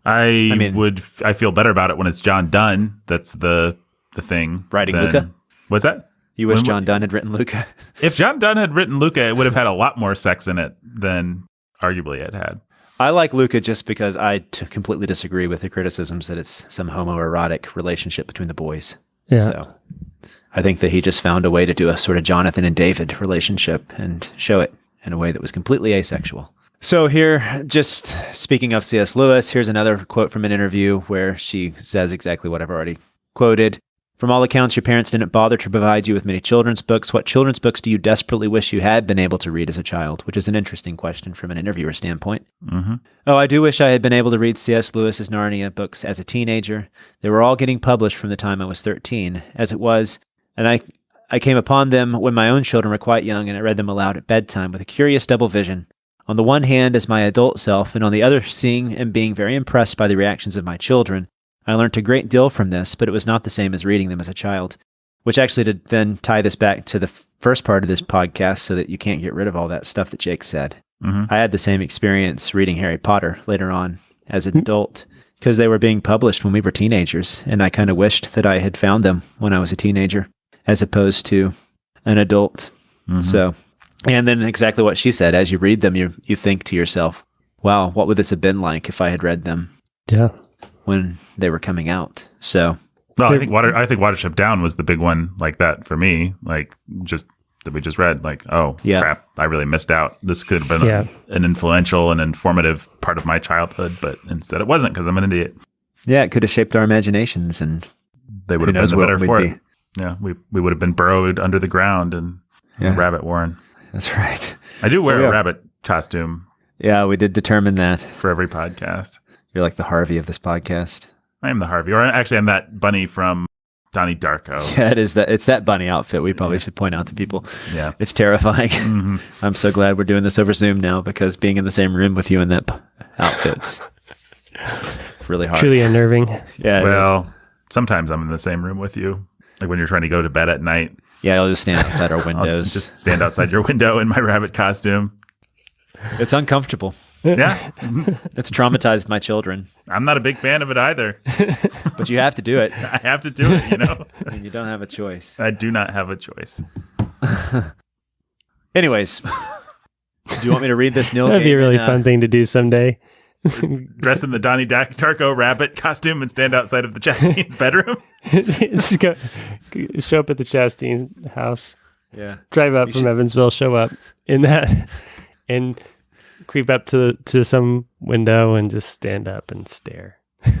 I feel better about it when it's John Dunn. That's the thing. Writing Luca? What's that? You wish John Dunn had written Luca? If John Dunn had written Luca, it would have had a lot more sex in it than arguably it had. I like Luca just because I completely disagree with the criticisms that it's some homoerotic relationship between the boys. Yeah. So I think that he just found a way to do a sort of Jonathan and David relationship and show it in a way that was completely asexual. So here, just speaking of C.S. Lewis, here's another quote from an interview where she says exactly what I've already quoted. From all accounts, your parents didn't bother to provide you with many children's books. What children's books do you desperately wish you had been able to read as a child? Which is an interesting question from an interviewer standpoint. Mm-hmm. Oh, I do wish I had been able to read C.S. Lewis's Narnia books as a teenager. They were all getting published from the time I was 13, as it was, and I came upon them when my own children were quite young, and I read them aloud at bedtime with a curious double vision. On the one hand, as my adult self, and on the other, seeing and being very impressed by the reactions of my children. I learned a great deal from this, but it was not the same as reading them as a child, which actually to then tie this back to the first part of this podcast so that you can't get rid of all that stuff that Jake said. Mm-hmm. I had the same experience reading Harry Potter later on as an adult because they were being published when we were teenagers, and I kind of wished that I had found them when I was a teenager as opposed to an adult. Mm-hmm. So, and then exactly what she said, as you read them, you think to yourself, wow, what would this have been like if I had read them? Yeah. When they were coming out. So well, I think Watership Down was the big one like that for me, like just that we just read, like, oh crap, I really missed out. This could have been an influential and informative part of my childhood, but instead it wasn't because I'm an idiot. Yeah, it could have shaped our imaginations and they would have been the better for it. Yeah, we would have been burrowed under the ground and a rabbit warren. That's right. I do wear a rabbit costume. Yeah, we did determine that. For every podcast. You're like the Harvey of this podcast. I am the Harvey. Or actually, I'm that bunny from Donnie Darko. Yeah, it's that bunny outfit we probably should point out to people. Yeah. It's terrifying. Mm-hmm. I'm so glad we're doing this over Zoom now because being in the same room with you in that outfit's really hard. Truly unnerving. Yeah. Well, sometimes I'm in the same room with you. Like when you're trying to go to bed at night. Yeah, I'll just stand outside our windows. I'll just stand outside your window in my rabbit costume. It's uncomfortable. Yeah. It's traumatized my children. I'm not a big fan of it either. But you have to do it. I have to do it, I mean, you don't have a choice. I do not have a choice. Anyways, do you want me to read this Neil That'd be a really Gaiman, fun thing to do someday. Dress in the Donnie Darko rabbit costume and stand outside of the Chastain's bedroom? Just show up at the Chastain house. Yeah. Drive up from Evansville, show up in that, and creep up to some window and just stand up and stare.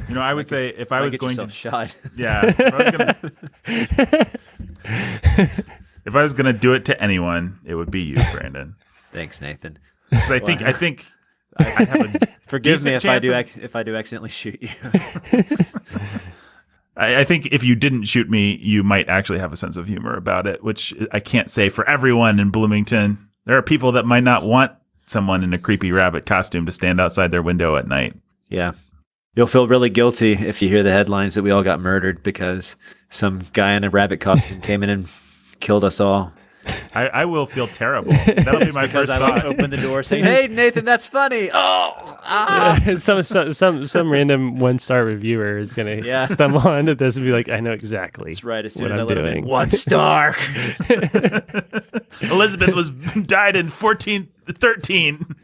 You know, I would say if I was going to shot. Yeah. If I was gonna do it to anyone, it would be you, Brandon. Thanks, Nathan. I think I have a forgive me if I do accidentally shoot you. I think if you didn't shoot me, you might actually have a sense of humor about it, which I can't say for everyone in Bloomington. There are people that might not want someone in a creepy rabbit costume to stand outside their window at night. Yeah. You'll feel really guilty if you hear the headlines that we all got murdered because some guy in a rabbit costume came in and killed us all. I will feel terrible. That'll be my first thought. I open the door saying, "Hey, Nathan, that's funny." Oh, some random 1-star reviewer is gonna stumble onto this and be like, "I know exactly." That's right. As soon what as I'm I let doing. him in, 1 star. Elizabeth died in 1413.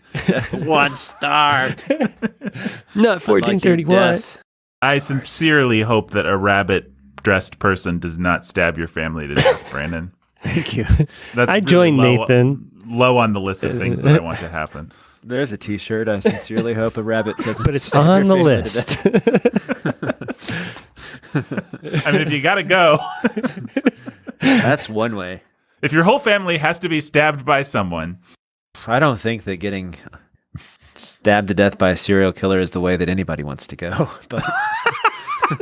1 star. Not 1431. I sincerely hope that a rabbit-dressed person does not stab your family to death, Brandon. Thank you. That's I joined Nathan. low on the list of things that I want to happen. There's a T-shirt. I sincerely hope a rabbit doesn't. But it's on the list. I mean, if you got to go. That's one way. If your whole family has to be stabbed by someone. I don't think that getting stabbed to death by a serial killer is the way that anybody wants to go. But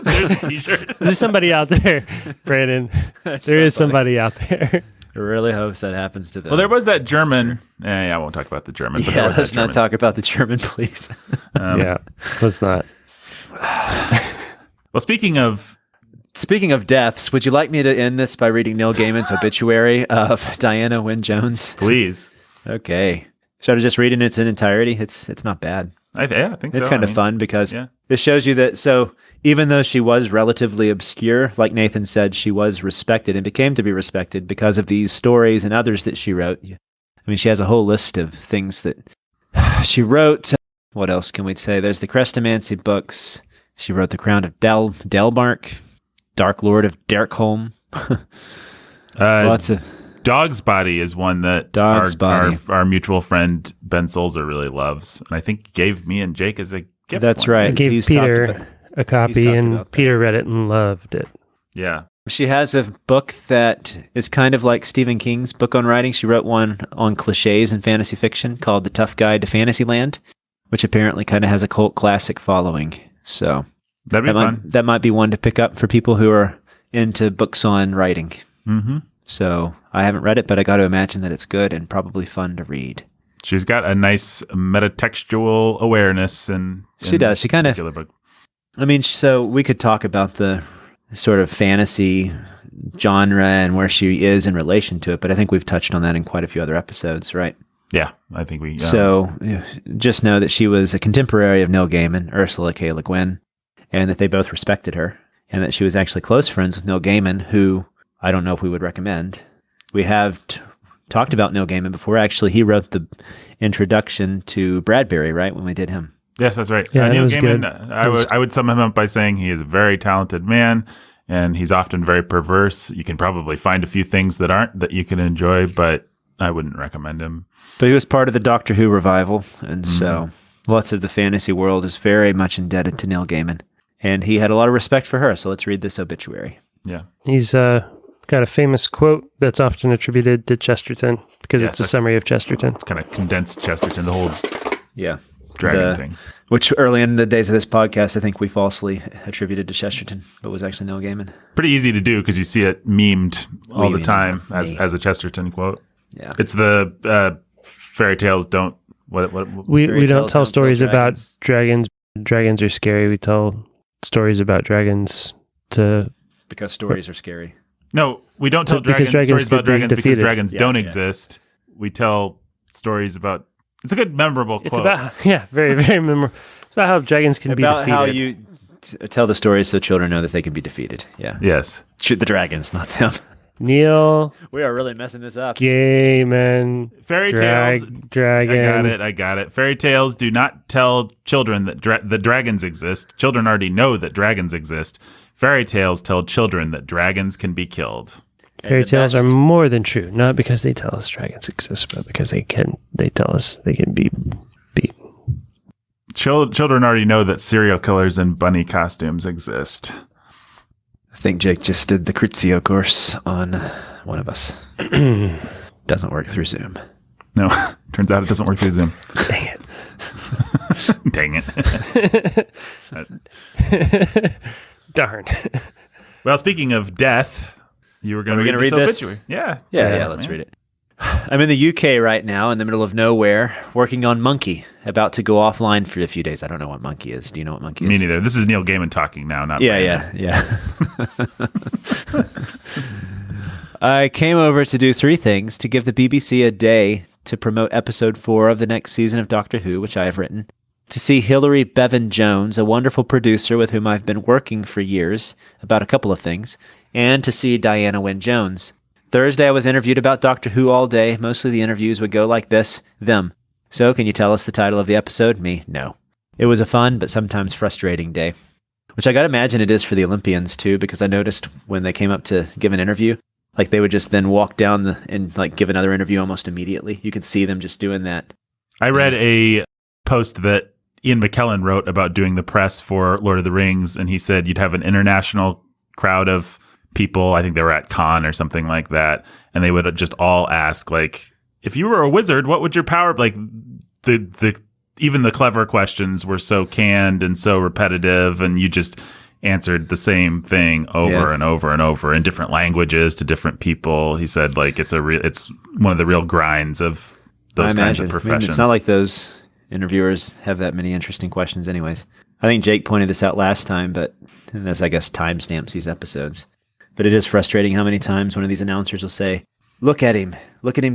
there's a T-shirt. There's somebody out there, Brandon. There is somebody out there. I really hope that happens to them. Well, there was that German. I won't talk about the German. But let's not talk about the German, please. Yeah, let's not. Well, speaking of deaths, would you like me to end this by reading Neil Gaiman's obituary of Diana Wynne Jones? Please. Okay. Should I just read in its entirety? It's not bad. I think so. It's kind of fun because it shows you that. So even though she was relatively obscure, like Nathan said, she was respected and became to be respected because of these stories and others that she wrote. I mean, she has a whole list of things that she wrote. What else can we say? There's the Crestomancy books. She wrote The Crown of Delmark, Dark Lord of Derkholm. Lots of... Dog's Body is one that our mutual friend Ben Solzer really loves. And I think gave me and Jake as a gift. That's right. I gave Peter a copy and Peter read it and loved it. Yeah. She has a book that is kind of like Stephen King's book on writing. She wrote one on cliches in fantasy fiction called The Tough Guide to Fantasyland, which apparently kind of has a cult classic following. So that'd be fun. That might be one to pick up for people who are into books on writing. Mm-hmm. So I haven't read it, but I got to imagine that it's good and probably fun to read. She's got a nice metatextual awareness, and she does. She kind of. Book. I mean, so we could talk about the sort of fantasy genre and where she is in relation to it, but I think we've touched on that in quite a few other episodes, right? Yeah, I think we. So just know that she was a contemporary of Neil Gaiman, Ursula K. Le Guin, and that they both respected her, and that she was actually close friends with Neil Gaiman, who I don't know if we would recommend. We have talked about Neil Gaiman before. Actually, he wrote the introduction to Bradbury, right, when we did him. Yes, that's right. Yeah, Neil was Gaiman, good. I would sum him up by saying he is a very talented man, and he's often very perverse. You can probably find a few things that you can enjoy, but I wouldn't recommend him. But he was part of the Doctor Who revival, and so lots of the fantasy world is very much indebted to Neil Gaiman. And he had a lot of respect for her, so let's read this obituary. Yeah. He's got a famous quote that's often attributed to Chesterton because it's a summary of Chesterton. It's kind of condensed Chesterton, the whole dragon thing. Which early in the days of this podcast, I think we falsely attributed to Chesterton, but was actually Neil Gaiman. Pretty easy to do because you see it memed all the time as a Chesterton quote. Yeah. It's the fairy tales don't... We don't tell stories about dragons. Dragons are scary. We tell stories about dragons because stories are scary. No, we don't tell stories about dragons because dragons don't exist. We tell stories about... It's a good, memorable quote. It's about... Yeah, very, very memorable. It's about how dragons can be defeated. About how you tell the stories so children know that they can be defeated. Yeah. Yes. Shoot the dragons, not them. Neil... We are really messing this up. Gaiman... Fairy tales... Dragon... I got it. Fairy tales do not tell children that dragons exist. Children already know that dragons exist. Fairy tales tell children that dragons can be killed. Fairy tales are more than true, not because they tell us dragons exist, but because they tell us they can be beat. Children already know that serial killers in bunny costumes exist. I think Jake just did the Crizio course on one of us. Doesn't work through Zoom. No, turns out it doesn't work through Zoom. Dang it. Dang it. Darn. Well, speaking of death, you were going to read this obituary. Yeah, let's read it. I'm in the UK right now, in the middle of nowhere, working on Monkey, about to go offline for a few days. I don't know what Monkey is. Do you know what Monkey is? Me neither. This is Neil Gaiman talking now, not Yeah. I came over to do 3 things: to give the BBC a day to promote episode 4 of the next season of Doctor Who, which I have written, to see Hilary Bevan Jones, a wonderful producer with whom I've been working for years about a couple of things, and to see Diana Wynne Jones. Thursday, I was interviewed about Doctor Who all day. Mostly the interviews would go like this: them. So, can you tell us the title of the episode? Me, no. It was a fun, but sometimes frustrating day. Which I gotta imagine it is for the Olympians, too, because I noticed when they came up to give an interview, Like they would just then walk down and like give another interview almost immediately. You could see them just doing that. I read a post that Ian McKellen wrote about doing the press for Lord of the Rings, and he said you'd have an international crowd of people. I think they were at Cannes or something like that, and they would just all ask, like, if you were a wizard, what would your power? Like even the clever questions were so canned and so repetitive, and you just answered the same thing over and over and over in different languages to different people. He said, like, it's one of the real grinds of those kinds of professions. It's not like those interviewers have that many interesting questions anyways. I think Jake pointed this out last time, and this, I guess, timestamps these episodes. But it is frustrating how many times one of these announcers will say, look at him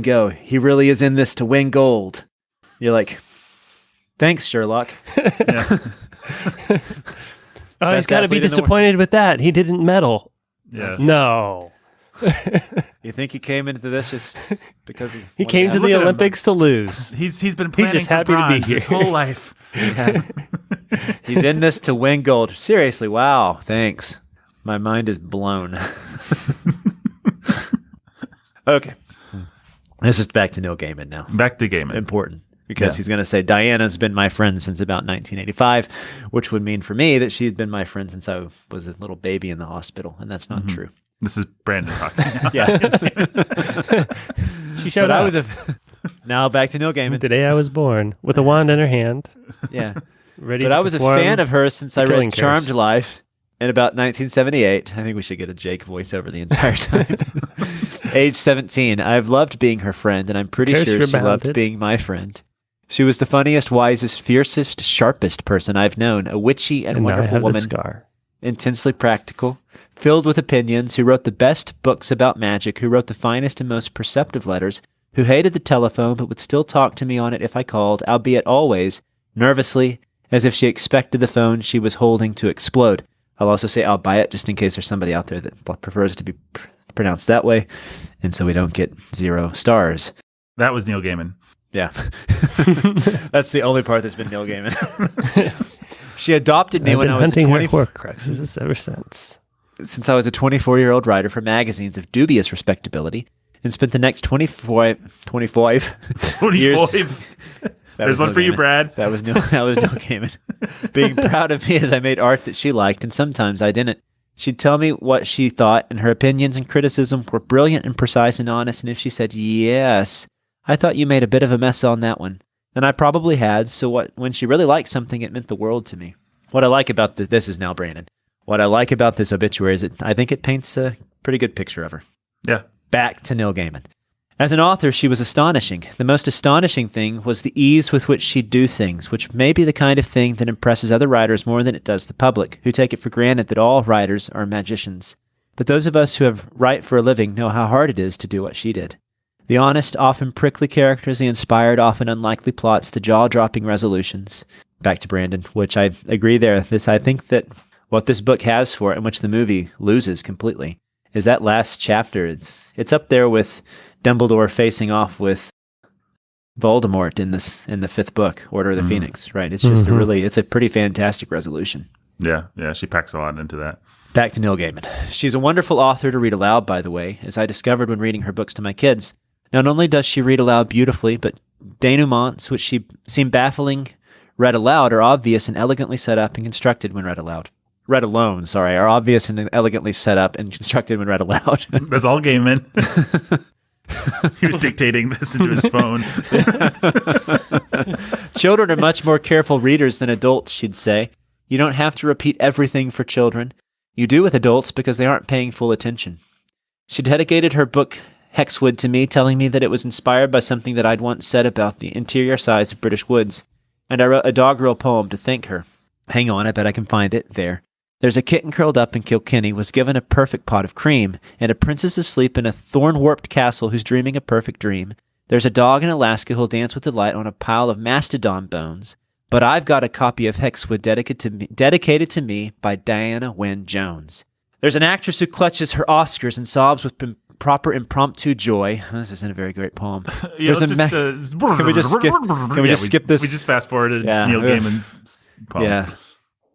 go. He really is in this to win gold. You're like, thanks, Sherlock. Oh, he's got to be disappointed with that. He didn't medal. Yeah. No. You think he came into this just because he came to the Olympics to lose? He's been planning just happy to be here his whole life. Yeah. He's in this to win gold. Seriously, wow, thanks. My mind is blown. Okay. This is back to Neil Gaiman now. Back to Gaiman. Important. Because he's going to say, Diana's been my friend since about 1985, which would mean for me that she's been my friend since I was a little baby in the hospital, and that's not true. This is Brandon talking now. Yeah. She showed up. Now back to Neil Gaiman. The day I was born, with a wand in her hand. Yeah. Ready but to I was a fan of hers since I read Charmed Curse. Life in about 1978. I think we should get a Jake voiceover the entire time. Age 17. I've loved being her friend, and I'm pretty sure she loved being my friend. She was the funniest, wisest, fiercest, sharpest person I've known, a witchy and wonderful woman, intensely practical, filled with opinions, who wrote the best books about magic, who wrote the finest and most perceptive letters, who hated the telephone but would still talk to me on it if I called, albeit always, nervously, as if she expected the phone she was holding to explode. I'll also say I'll buy it just in case there's somebody out there that prefers it to be pronounced that way, and so we don't get 0 stars. That was Neil Gaiman. Yeah. That's the only part that's been Neil Gaiman. She adopted me when I was a 24 Horcruxes ever since. Since I was a 24-year-old writer for magazines of dubious respectability, and spent the next 25 years. There's one for you, Brad. That was Neil Gaiman. Being proud of me as I made art that she liked, and sometimes I didn't. She'd tell me what she thought, and her opinions and criticism were brilliant and precise and honest, and if she said, yes, I thought you made a bit of a mess on that one, then I probably had, so when she really liked something, it meant the world to me. What I like about this is now Brandon. What I like about this obituary is I think it paints a pretty good picture of her. Yeah. Back to Neil Gaiman. As an author, she was astonishing. The most astonishing thing was the ease with which she'd do things, which may be the kind of thing that impresses other writers more than it does the public, who take it for granted that all writers are magicians. But those of us who write for a living know how hard it is to do what she did. The honest, often prickly characters, the inspired, often unlikely plots, the jaw-dropping resolutions. Back to Brandon, which I agree there. I think that what this book has for it, and which the movie loses completely, is that last chapter. It's up there with Dumbledore facing off with Voldemort in the 5th book, Order of the Phoenix, right? It's just it's a pretty fantastic resolution. Yeah, she packs a lot into that. Back to Neil Gaiman. She's a wonderful author to read aloud, by the way, as I discovered when reading her books to my kids. Not only does she read aloud beautifully, but denouements, which seem baffling read aloud, are obvious and elegantly set up and constructed when read aloud. Read alone, sorry, are obvious and elegantly set up and constructed when read aloud. That's all Gaiman. He was dictating this into his phone. Children are much more careful readers than adults, she'd say. You don't have to repeat everything for children. You do with adults because they aren't paying full attention. She dedicated her book Hexwood to me, telling me that it was inspired by something that I'd once said about the interior sides of British woods, and I wrote a doggerel poem to thank her. Hang on, I bet I can find it. There. There's a kitten curled up in Kilkenny, was given a perfect pot of cream, and a princess asleep in a thorn-warped castle who's dreaming a perfect dream. There's a dog in Alaska who'll dance with delight on a pile of mastodon bones, but I've got a copy of Hexwood dedicated to me by Diana Wynne Jones. There's an actress who clutches her Oscars and sobs with proper impromptu joy. This isn't a very great poem. Can we just skip this? We just fast forwarded Neil Gaiman's poem. Yeah.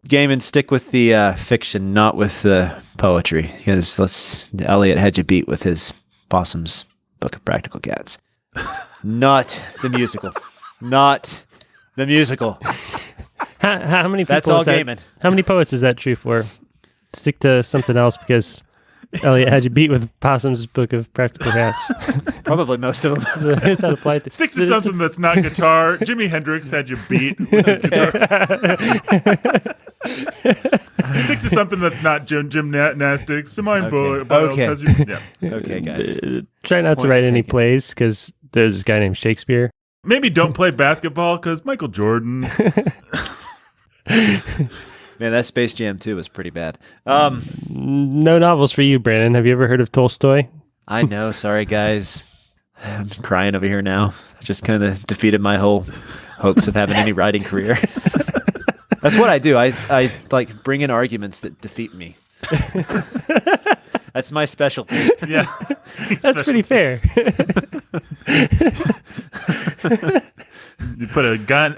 Gaiman, stick with the fiction, not with the poetry, because Eliot had you beat with his Possum's Book of Practical Cats. Not the musical. Not the musical. How many people? That's all Gaiman. How many poets is that true for? Stick to something else because Eliot had you beat with Possum's Book of Practical Cats. Probably most of them. Is that applied to? Stick to something that's not guitar. Jimi Hendrix had you beat with his guitar. Stick to something that's not gymnastics. Okay, guys. Try not to write any plays because there's this guy named Shakespeare. Maybe don't play basketball because Michael Jordan. Man, that Space Jam 2 was pretty bad. No novels for you, Brandon. Have you ever heard of Tolstoy? I know. Sorry, guys. I'm crying over here now. I just kind of defeated my whole hopes of having any writing career. That's what I do. I like bring in arguments that defeat me. That's my specialty. Yeah. That's pretty fair. You put a gun.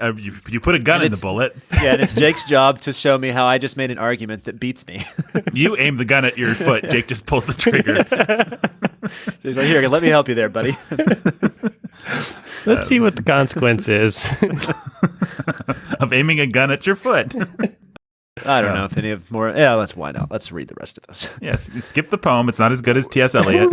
You put a gun in the bullet. Yeah, and it's Jake's job to show me how I just made an argument that beats me. You aim the gun at your foot. Jake just pulls the trigger. He's like, "Here, let me help you there, buddy." Let's see what the consequence is of aiming a gun at your foot. I don't know if any of more. Yeah, why not? Let's read the rest of this. Yes, skip the poem. It's not as good as T.S. Eliot.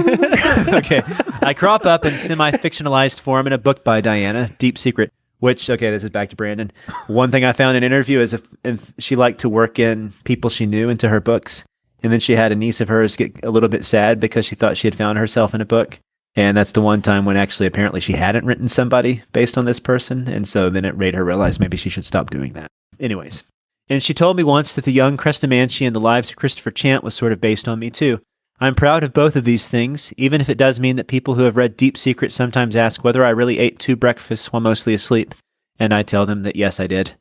Okay, I crop up in semi-fictionalized form in a book by Diana, Deep Secret. Which, okay, this is back to Brandon. One thing I found in an interview is if she liked to work in people she knew into her books. And then she had a niece of hers get a little bit sad because she thought she had found herself in a book. And that's the one time when actually apparently she hadn't written somebody based on this person. And so then it made her realize maybe she should stop doing that. Anyways. And she told me once that the young Crestomanci and the lives of Christopher Chant was sort of based on me too. I'm proud of both of these things, even if it does mean that people who have read Deep Secret sometimes ask whether I really ate 2 breakfasts while mostly asleep. And I tell them that yes, I did.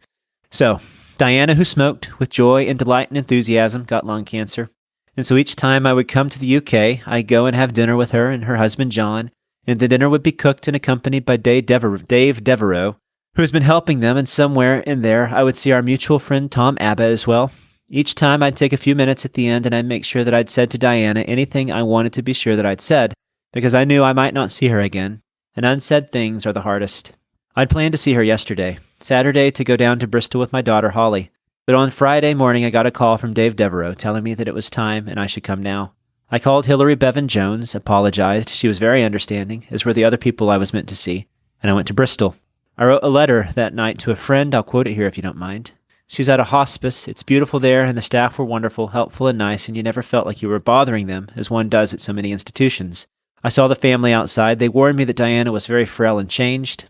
So, Diana, who smoked with joy and delight and enthusiasm, got lung cancer. And so each time I would come to the UK, I'd go and have dinner with her and her husband, John, and the dinner would be cooked and accompanied by Dave Devereaux, who has been helping them, and somewhere in there I would see our mutual friend Tom Abbott as well. Each time I'd take a few minutes at the end and I'd make sure that I'd said to Diana anything I wanted to be sure that I'd said, because I knew I might not see her again, and unsaid things are the hardest. I'd planned to see her yesterday, Saturday, to go down to Bristol with my daughter Holly, but on Friday morning I got a call from Dave Devereaux telling me that it was time and I should come now. I called Hilary Bevan Jones, apologized, she was very understanding, as were the other people I was meant to see, and I went to Bristol. I wrote a letter that night to a friend, I'll quote it here if you don't mind. She's at a hospice, it's beautiful there, and the staff were wonderful, helpful, and nice, and you never felt like you were bothering them, as one does at so many institutions. I saw the family outside. They warned me that Diana was very frail and changed.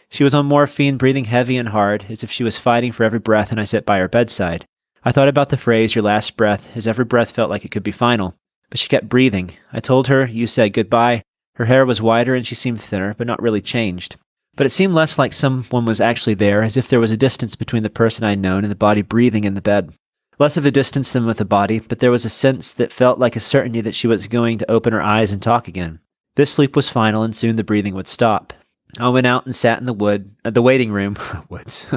She was on morphine, breathing heavy and hard, as if she was fighting for every breath, and I sat by her bedside. I thought about the phrase, your last breath, as every breath felt like it could be final. But she kept breathing. I told her, you said goodbye. Her hair was whiter and she seemed thinner, but not really changed. But it seemed less like someone was actually there, as if there was a distance between the person I'd known and the body breathing in the bed. Less of a distance than with the body, but there was a sense that felt like a certainty that she was going to open her eyes and talk again. This sleep was final, and soon the breathing would stop. I went out and sat in the waiting room. Woods.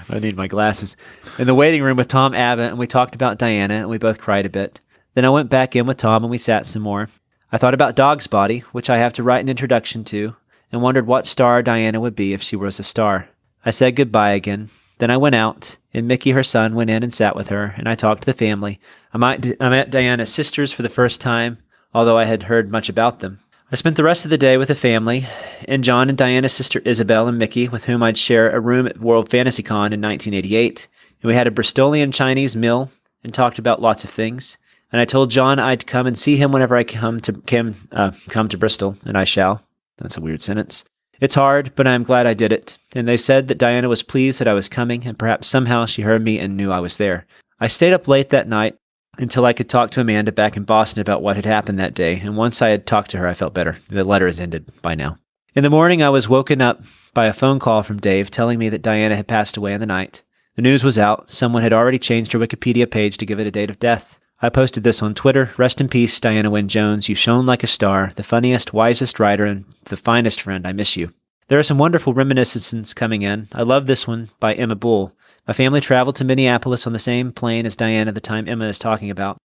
I need my glasses. In the waiting room with Tom Abbott, and we talked about Diana, and we both cried a bit. Then I went back in with Tom, and we sat some more. I thought about Dog's Body, which I have to write an introduction to, and wondered what star Diana would be if she was a star. I said goodbye again. Then I went out, and Mickey, her son, went in and sat with her, and I talked to the family. I met Diana's sisters for the first time, although I had heard much about them. I spent the rest of the day with the family, and John and Diana's sister Isabel and Mickey, with whom I'd share a room at World Fantasy Con in 1988, and we had a Bristolian Chinese meal and talked about lots of things. And I told John I'd come and see him whenever I come to Bristol, and I shall. That's a weird sentence. It's hard, but I'm glad I did it. And they said that Diana was pleased that I was coming, and perhaps somehow she heard me and knew I was there. I stayed up late that night until I could talk to Amanda back in Boston about what had happened that day, and once I had talked to her, I felt better. The letter is ended by now. In the morning, I was woken up by a phone call from Dave telling me that Diana had passed away in the night. The news was out. Someone had already changed her Wikipedia page to give it a date of death. I posted this on Twitter. Rest in peace, Diana Wynne Jones. You shone like a star, the funniest, wisest writer, and the finest friend. I miss you. There are some wonderful reminiscences coming in. I love this one by Emma Bull. My family traveled to Minneapolis on the same plane as Diana the time Emma is talking about.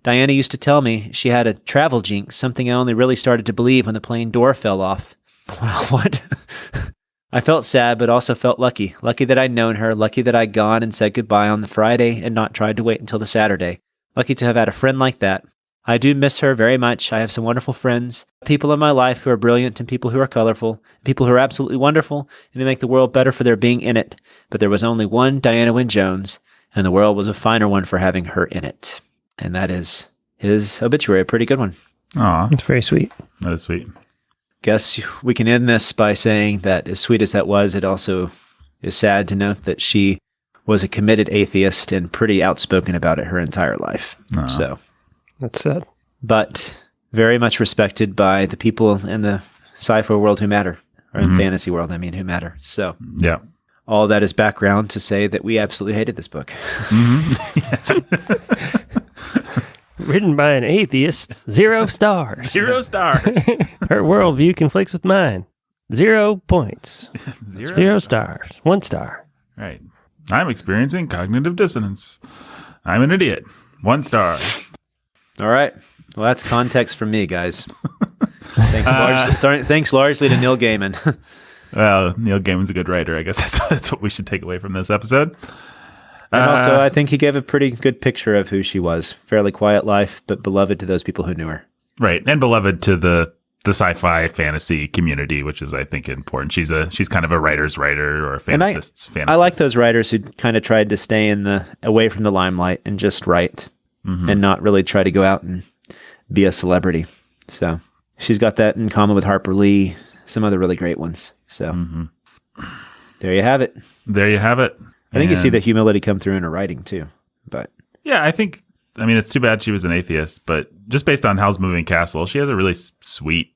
Diana used to tell me she had a travel jinx, something I only really started to believe when the plane door fell off. Wow, what? I felt sad, but also felt lucky. Lucky that I'd known her, lucky that I'd gone and said goodbye on the Friday and not tried to wait until the Saturday. Lucky to have had a friend like that. I do miss her very much. I have some wonderful friends, people in my life who are brilliant and people who are colorful, people who are absolutely wonderful, and they make the world better for their being in it. But there was only one Diana Wynne Jones, and the world was a finer one for having her in it. And that is his obituary, a pretty good one. Aw. It's very sweet. That is sweet. Guess we can end this by saying that as sweet as that was, it also is sad to note that she was a committed atheist and pretty outspoken about it her entire life. Aw. So That's sad. but very much respected by the people in the sci-fi world who matter, or in the fantasy world, who matter. So Yeah. all that is background to say that we absolutely hated this book. Written by an atheist, 0 stars. 0 stars. Her worldview conflicts with mine. 0 points. 0 stars. 1 star. Right. I'm experiencing cognitive dissonance. I'm an idiot. 1 star. All right. Well, that's context from me, guys. Thanks largely to Neil Gaiman. Well, Neil Gaiman's a good writer. I guess that's what we should take away from this episode. And also, I think he gave a pretty good picture of who she was. Fairly quiet life, but beloved to those people who knew her. Right. And beloved to the sci-fi fantasy community, which is, I think, important. She's kind of a writer's writer or a fantasist's fantasist. I like those writers who kind of tried to stay away from the limelight and just write and not really try to go out and be a celebrity. So she's got that in common with Harper Lee, some other really great ones. So there you have it. There you have it. I think you see the humility come through in her writing too. But yeah, I mean, it's too bad she was an atheist, but just based on Howl's Moving Castle, she has a really sweet,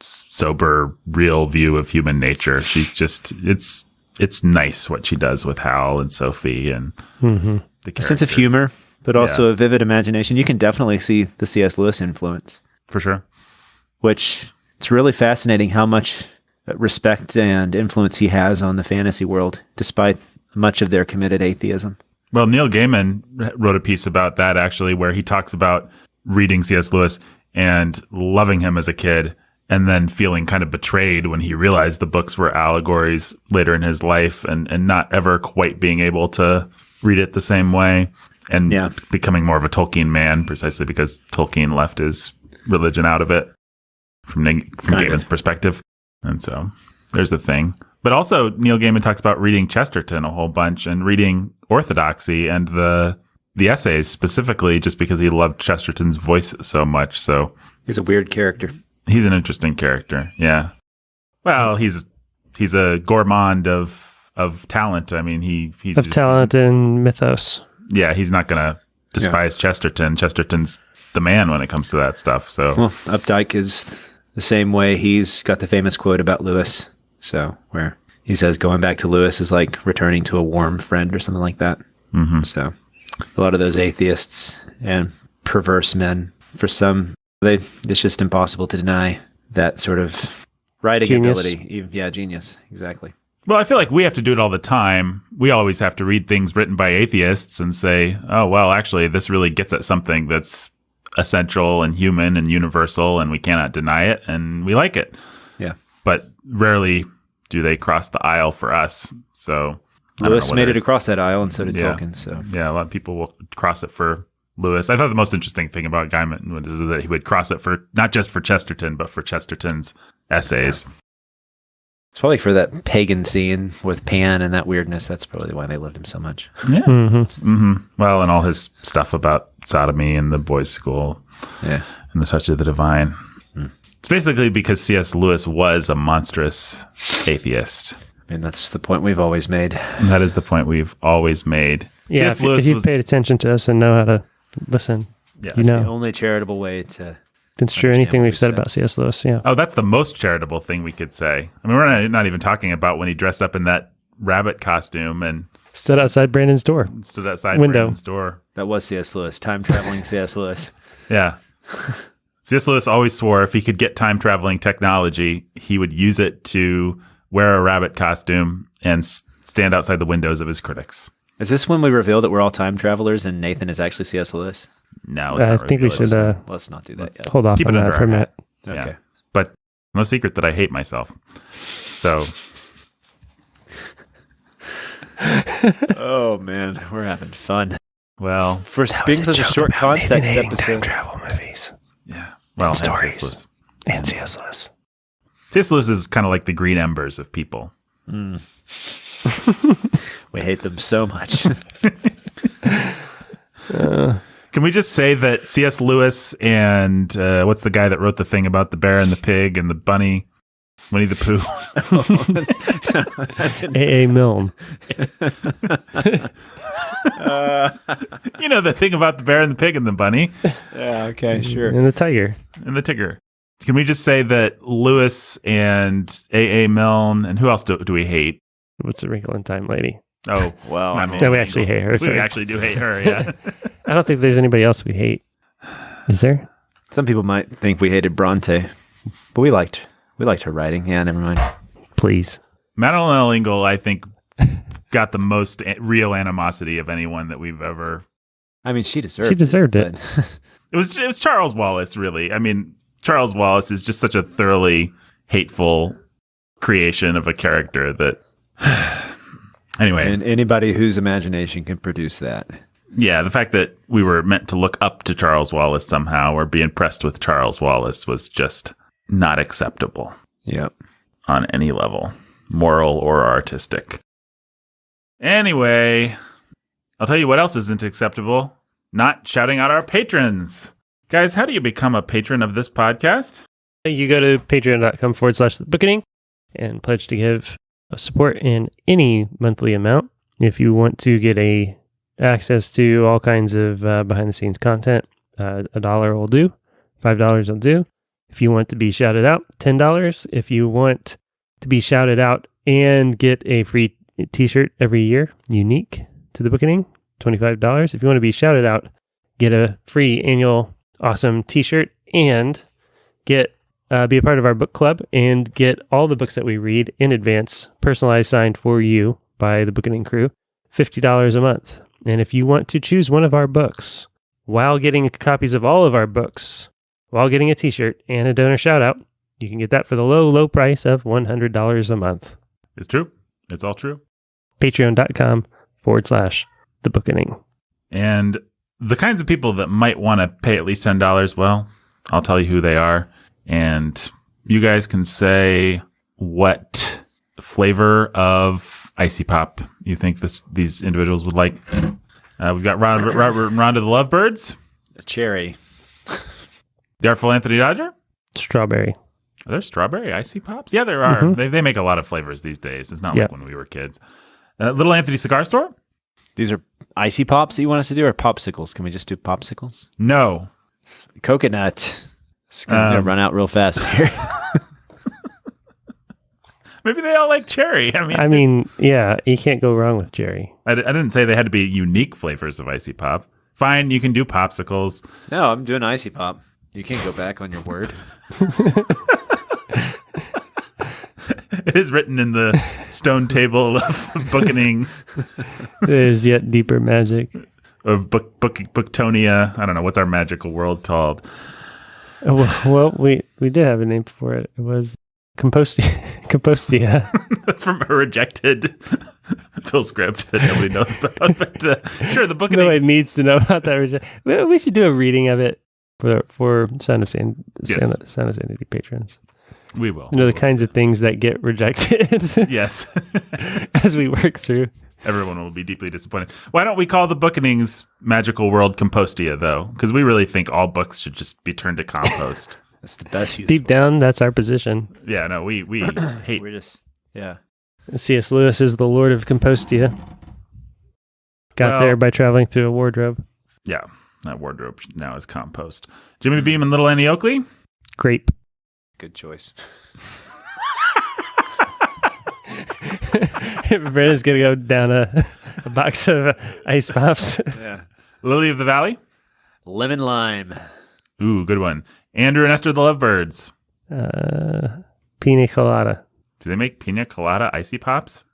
sober, real view of human nature. She's just, it's nice what she does with Howl and Sophie and the a sense of humor, but also a vivid imagination. You can definitely see the C.S. Lewis influence. For sure. Which it's really fascinating how much respect and influence he has on the fantasy world, despite much of their committed atheism. Well, Neil Gaiman wrote a piece about that, actually, where he talks about reading C.S. Lewis and loving him as a kid, and then feeling kind of betrayed when he realized the books were allegories later in his life, and not ever quite being able to read it the same way, and becoming more of a Tolkien man, precisely because Tolkien left his religion out of it from Gaiman's perspective. And so there's the thing. But also, Neil Gaiman talks about reading Chesterton a whole bunch and reading Orthodoxy and the essays specifically just because he loved Chesterton's voice so much. So he's a weird character. He's an interesting character. Yeah. Well, he's a gourmand of talent. I mean, he's of talent and mythos. Yeah, he's not going to despise Chesterton. Chesterton's the man when it comes to that stuff. So well, Updike is the same way. He's got the famous quote about Lewis. So where he says going back to Lewis is like returning to a warm friend or something like that. So a lot of those atheists and perverse men, for some, it's just impossible to deny that sort of writing ability. Yeah, genius. Exactly. Well, I feel like we have to do it all the time. We always have to read things written by atheists and say, oh, well, actually, this really gets at something that's essential and human and universal, and we cannot deny it, and we like it. Yeah. But rarely do they cross the aisle for us. So Lewis made it across that aisle, and so did Tolkien. So yeah, a lot of people will cross it for Lewis. I thought the most interesting thing about Gaiman is that he would cross it for not just for Chesterton, but for Chesterton's essays. It's probably for that pagan scene with Pan and that weirdness. That's probably why they loved him so much. Yeah. Well, and all his stuff about sodomy and the boys' school. Yeah. And the Touch of the Divine. It's basically because C.S. Lewis was a monstrous atheist. I mean, that's the point we've always made. That is the point we've always made. Yeah, if you've paid attention to us and know how to listen, you know. The only charitable way to construe anything we've said about C.S. Lewis. Yeah. Oh, that's the most charitable thing we could say. I mean, we're not even talking about when he dressed up in that rabbit costume and stood outside Brandon's door. Brandon's door. That was C.S. Lewis, time-traveling C.S. Lewis. Yeah. C.S. Lewis always swore if he could get time-traveling technology, he would use it to wear a rabbit costume and stand outside the windows of his critics. Is this when we reveal that we're all time travelers and Nathan is actually C.S. Lewis? No, I think we should let's not do that yet. Hold off on that for a minute. Okay. Yeah. But no secret that I hate myself. So. Oh, man. We're having fun. Well, for being such a short context episode. Time travel movies. Yeah. Well, and stories. And C.S. Lewis. C.S. Lewis is kind of like the green embers of people. Mm. We hate them so much. Can we just say that C.S. Lewis and what's the guy that wrote the thing about the bear and the pig and the bunny? Winnie the Pooh. A.A. Milne. You know the thing about the bear and the pig and the bunny. Yeah, okay, sure. And the tiger. And the tigger. Can we just say that Lewis and A.A. Milne, and who else do we hate? What's the Wrinkle in Time lady? Oh, well, I mean. No, we actually hate her. We sorry. actually do hate her, yeah. I don't think there's anybody else we hate. Is there? Some people might think we hated Bronte, but we liked her writing. Yeah, never mind. Please. Madeline L'Engle, I think, got the most real animosity of anyone that we've ever. I mean, she deserved it. It was Charles Wallace, really. I mean, Charles Wallace is just such a thoroughly hateful creation of a character that. Anyway. And anybody whose imagination can produce that. Yeah, the fact that we were meant to look up to Charles Wallace somehow or be impressed with Charles Wallace was just not acceptable. Yep. On any level, moral or artistic. Anyway, I'll tell you what else isn't acceptable. Not shouting out our patrons. Guys, how do you become a patron of this podcast? You go to patreon.com/thebookening and pledge to give support in any monthly amount. If you want to get access to all kinds of behind the scenes content, $1 will do, $5 will do. If you want to be shouted out, $10. If you want to be shouted out and get a free t-shirt every year, unique to the Bookening, $25. If you want to be shouted out, get a free annual awesome t-shirt and get be a part of our book club and get all the books that we read in advance, personalized, signed for you by the Bookening crew, $50 a month. And if you want to choose one of our books while getting copies of all of our books, while getting a t-shirt and a donor shout out, you can get that for the low, low price of $100 a month. It's true. It's all true. Patreon.com/thebookening. And the kinds of people that might want to pay at least $10, well, I'll tell you who they are. And you guys can say what flavor of Icy Pop you think these individuals would like. We've got Robert and Rhonda the Lovebirds. A cherry. The Artful Anthony Dodger. Strawberry. Are there strawberry Icy Pops? Yeah, there are. Mm-hmm. They make a lot of flavors these days. It's not like when we were kids. Little Anthony Cigar Store. These are Icy Pops that you want us to do, or popsicles? Can we just do popsicles? No. Coconut. It's going to run out real fast here. Maybe they all like cherry. I mean, yeah, you can't go wrong with cherry. I didn't say they had to be unique flavors of Icy Pop. Fine, you can do popsicles. No, I'm doing Icy Pop. You can't go back on your word. It is written in the stone table of Bookening. There is yet deeper magic. Of Booktonia. I don't know. What's our magical world called? Well, we did have a name for it. It was Compostia. That's from a rejected Phil script that nobody knows about. But sure, the Bookening. Nobody needs to know about that. We should do a reading of it for Sound of Sanity patrons. We will. You know, the kinds of things that get rejected. Yes. As we work through. Everyone will be deeply disappointed. Why don't we call the Bookening's magical world Compostia, though? Because we really think all books should just be turned to compost. That's the best use. Deep down, that's our position. Yeah, no, we hate. We're just, yeah. C.S. Lewis is the Lord of Compostia. Got there by traveling through a wardrobe. Yeah, that wardrobe now is compost. Jimmy Beam and Little Annie Oakley? Grape. Good choice. Brandon's going to go down a box of Ice Pops. Yeah. Lily of the Valley? Lemon Lime. Ooh, good one. Andrew and Esther the Lovebirds? Pina Colada. Do they make Pina Colada Icy Pops?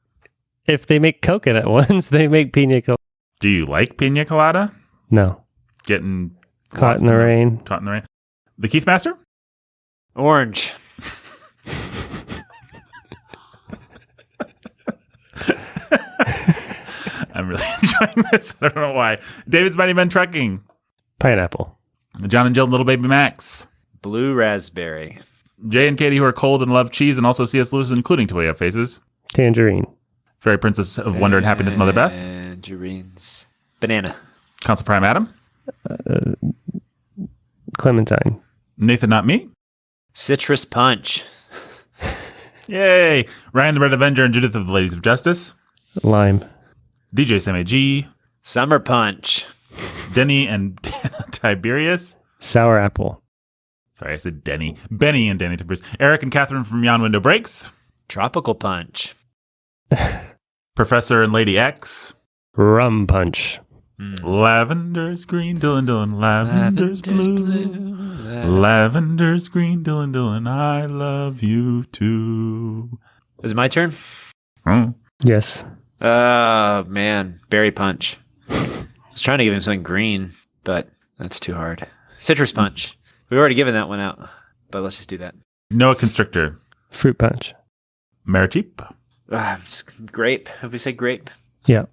If they make coconut ones, they make pina colada. Do you like pina colada? No. Getting caught in the rain. Caught in the rain. The Keith Master? Orange. I'm really enjoying this. I don't know why. David's Mighty Men Trucking. Pineapple. John and Jill and Little Baby Max. Blue raspberry. Jay and Katie, who are cold and love cheese, and also C.S. Lewis, including To Way Up Faces. Tangerine. Fairy Princess of Wonder and Happiness, Mother Beth. Tangerines. Banana. Council Prime Adam. Clementine. Nathan Not Me. Citrus punch. Yay. Ryan the Red Avenger and Judith of the Ladies of Justice. Lime. DJ Sammy G. Summer punch. Denny and Tiberius. Sour apple. Sorry, I said Denny. Benny and Danny Tiberius. Eric and Catherine from Yon Window Breaks. Tropical punch. Professor and Lady X. Rum punch. Lavender's green, Dylan. Lavender's blue. Lavender's green, Dylan. I love you too. Is it my turn? Oh. Yes. Oh, man. Berry punch. I was trying to give him something green, but that's too hard. Citrus punch. We've already given that one out, but let's just do that. Noah Constrictor. Fruit punch. Maricheap. Grape. Have we said grape? Yeah.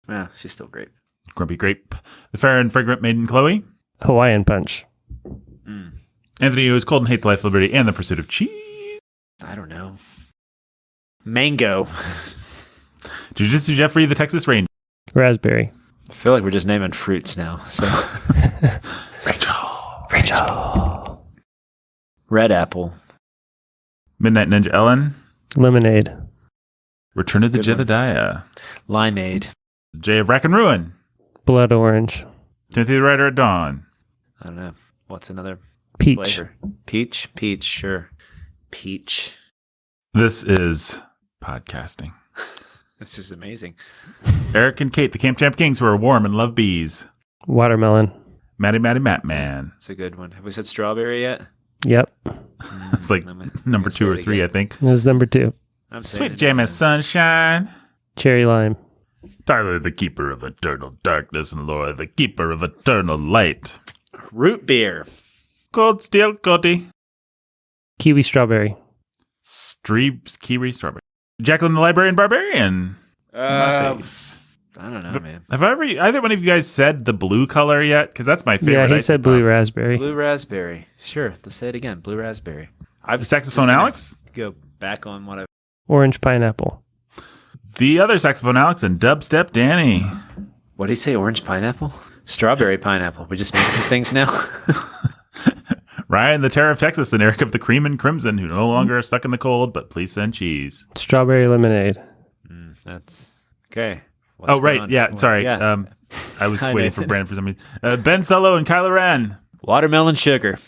Yeah, she's still grape. Grumpy Grape. The Fair and Fragrant Maiden Chloe. Hawaiian punch. Anthony, who is cold and hates life, liberty, and the pursuit of cheese. I don't know. Mango. Jujitsu Jeffrey, the Texas Ranger. Raspberry. I feel like we're just naming fruits now. So Rachel. Red apple. Midnight Ninja Ellen. Lemonade. Return of the Good one. Jedediah. Limeade. Jay of Rack and Ruin. Blood orange. Timothy the Rider at Dawn. I don't know. What's another Peach. flavor? Peach? Peach, sure. Peach. This is podcasting. This is amazing. Eric and Kate, the Camp Champ Kings, who are warm and love bees. Watermelon. Matty Matt Man. That's a good one. Have we said strawberry yet? Yep. It's like number 2 or 3, I think. It was number 2. I'm saying Sweet it Jam again. and Sunshine. Cherry lime. Tyler, the keeper of eternal darkness, and Laura, the keeper of eternal light. Root beer. Cold Steel Cody. Kiwi strawberry. Streebs, Kiwi, Strawberry. Jacqueline the Librarian Barbarian. I don't know, man. Have either one of you guys said the blue color yet? Because that's my favorite. Yeah, he ice said pop. blue raspberry. Blue raspberry. Sure. Let's say it again. Blue raspberry. The saxophone Alex. Go back on what I. Orange pineapple. The other saxophone Alex and dubstep Danny. What did he say? Orange pineapple? Strawberry pineapple. We just mixing things now. Ryan, the Terror of Texas, and Eric of the Cream and Crimson, who no longer are stuck in the cold, but please send cheese. Strawberry lemonade. That's okay. What's Oh, right. going on? Yeah. Sorry. Yeah. I was Hi, waiting for Nathan. Brandon for some reason. Ben Solo and Kylo Ren. Watermelon sugar.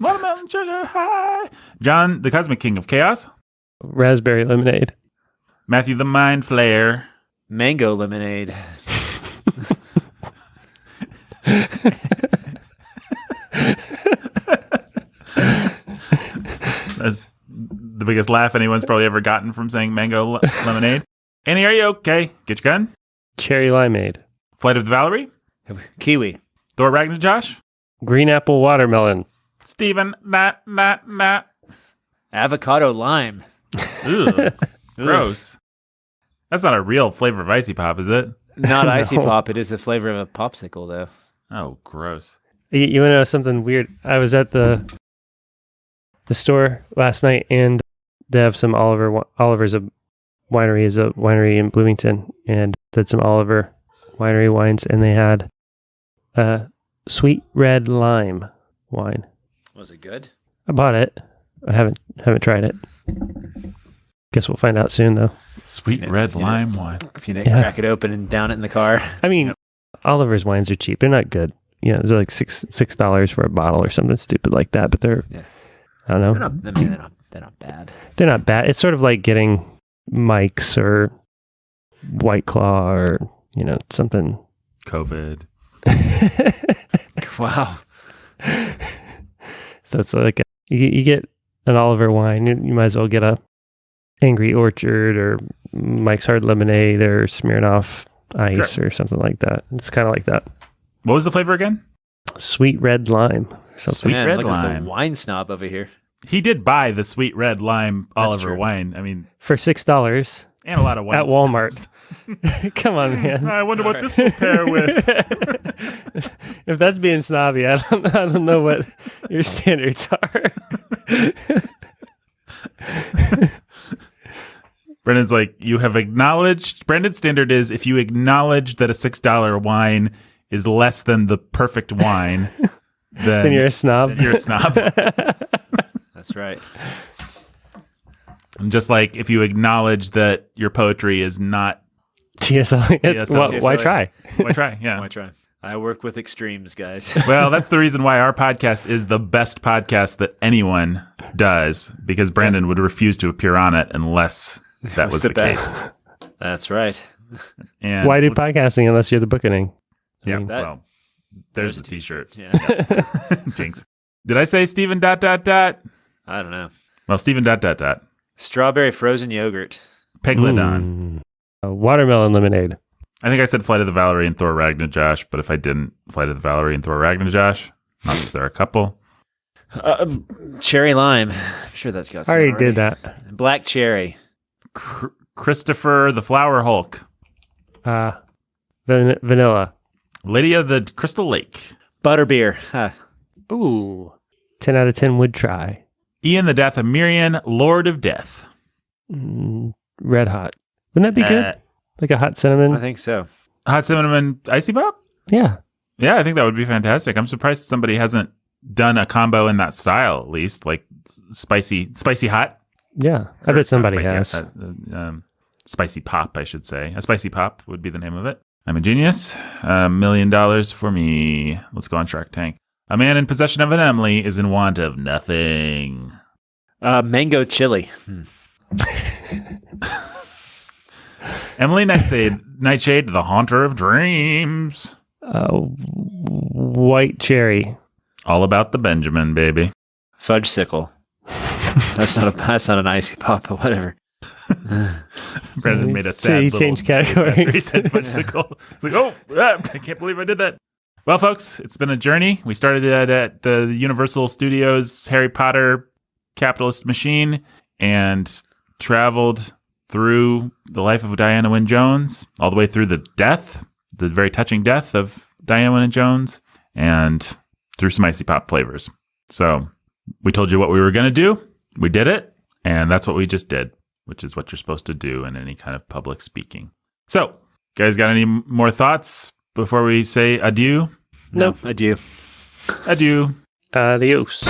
Watermelon sugar high. John, the Cosmic King of Chaos. Raspberry lemonade. Matthew, the Mind Flayer. Mango lemonade. That's the biggest laugh anyone's probably ever gotten from saying mango lemonade. Annie, are you okay? Get your gun. Cherry limeade. Flight of the Valerie. Kiwi. Thor Ragnar Josh. Green apple watermelon. Stephen. Nat. Avocado lime. Ugh. Gross. That's not a real flavor of Icy Pop, is it? Not icy No. pop. It is the flavor of a popsicle, though. Oh, gross. You want to know something weird? I was at the store last night, and they have some Oliver's a winery is a winery in Bloomington, and did some Oliver winery wines, and they had sweet red lime wine. Was it good? I bought it. I haven't tried it. Guess we'll find out soon, though. Sweet red lime wine. If you Yeah. crack it open and down it in the car. I mean, Oliver's wines are cheap. They're not good. You know, they're like $6 for a bottle or something stupid like that. But they're, Yeah. I don't know. They're not bad. They're not bad. It's sort of like getting Mike's or White Claw or, something. COVID. Wow. So it's like you get an Oliver wine. You might as well get a Angry Orchard or Mike's Hard Lemonade or Smirnoff Ice or something like that. It's kind of like that. What was the flavor again? Sweet red lime. Something. Sweet red look lime. at the wine snob over here. He did buy the sweet red lime Oliver true. wine. I mean, For $6 and a lot of wine at Walmart. Come on, man. I wonder what this will pair with. If that's being snobby, I don't know what your standards are. Brendan's like, you have acknowledged. Brendan's standard is if you acknowledge that a $6 wine is less than the perfect wine, then you're a snob. You're a snob. That's right. And just like if you acknowledge that your poetry is not T.S. Eliot. T.S. Well, Eliot. why try? Why try? Yeah. Why try? I work with extremes, guys. Well, that's the reason why our podcast is the best podcast that anyone does, because Brandon would refuse to appear on it unless that was the case. That's right. And Why do podcasting unless you're the Bookening? Yeah, that- well, there's the t-shirt. Yeah. Jinx. Did I say Stephen ... I don't know. Well, Stephen ... Strawberry frozen yogurt. Peglodon. Watermelon lemonade. I think I said Flight of the Valerie and Thor Ragnarjosh, but if I didn't, Flight of the Valerie and Thor Ragnarjosh. Not that there are a couple. Cherry lime. I'm sure that's got I some already did that. Black cherry. Christopher the Flower Hulk. Vanilla. Lydia the Crystal Lake. Butterbeer. Huh. Ooh. 10 out of 10 would try. Ian the Dathomirian, Lord of Death. Red hot. Wouldn't that be good? Like a hot cinnamon? I think so. Hot cinnamon icy pop? Yeah. Yeah, I think that would be fantastic. I'm surprised somebody hasn't done a combo in that style, at least, like spicy hot. Yeah. I bet somebody spicy, has. Spicy pop, I should say. A spicy pop would be the name of it. I'm a genius. $1 million for me. Let's go on Shark Tank. A man in possession of an Emily is in want of nothing. Mango chili. Emily Nightshade, the haunter of dreams. White cherry. All about the Benjamin, baby. Fudge sickle. That's not an icy pop, but whatever. Brandon made a sad he little changed face after categories. He said fudgesicle. It's like, oh, I can't believe I did that. Well, folks, it's been a journey. We started at the Universal Studios Harry Potter capitalist machine and traveled through the life of Diana Wynne Jones, all the way through the very touching death of Diana Wynne Jones, and through some icy pop flavors. So we told you what we were going to do. We did it. And that's what we just did, which is what you're supposed to do in any kind of public speaking. So, guys, got any more thoughts before we say adieu? No, adieu. Adieu. Adios.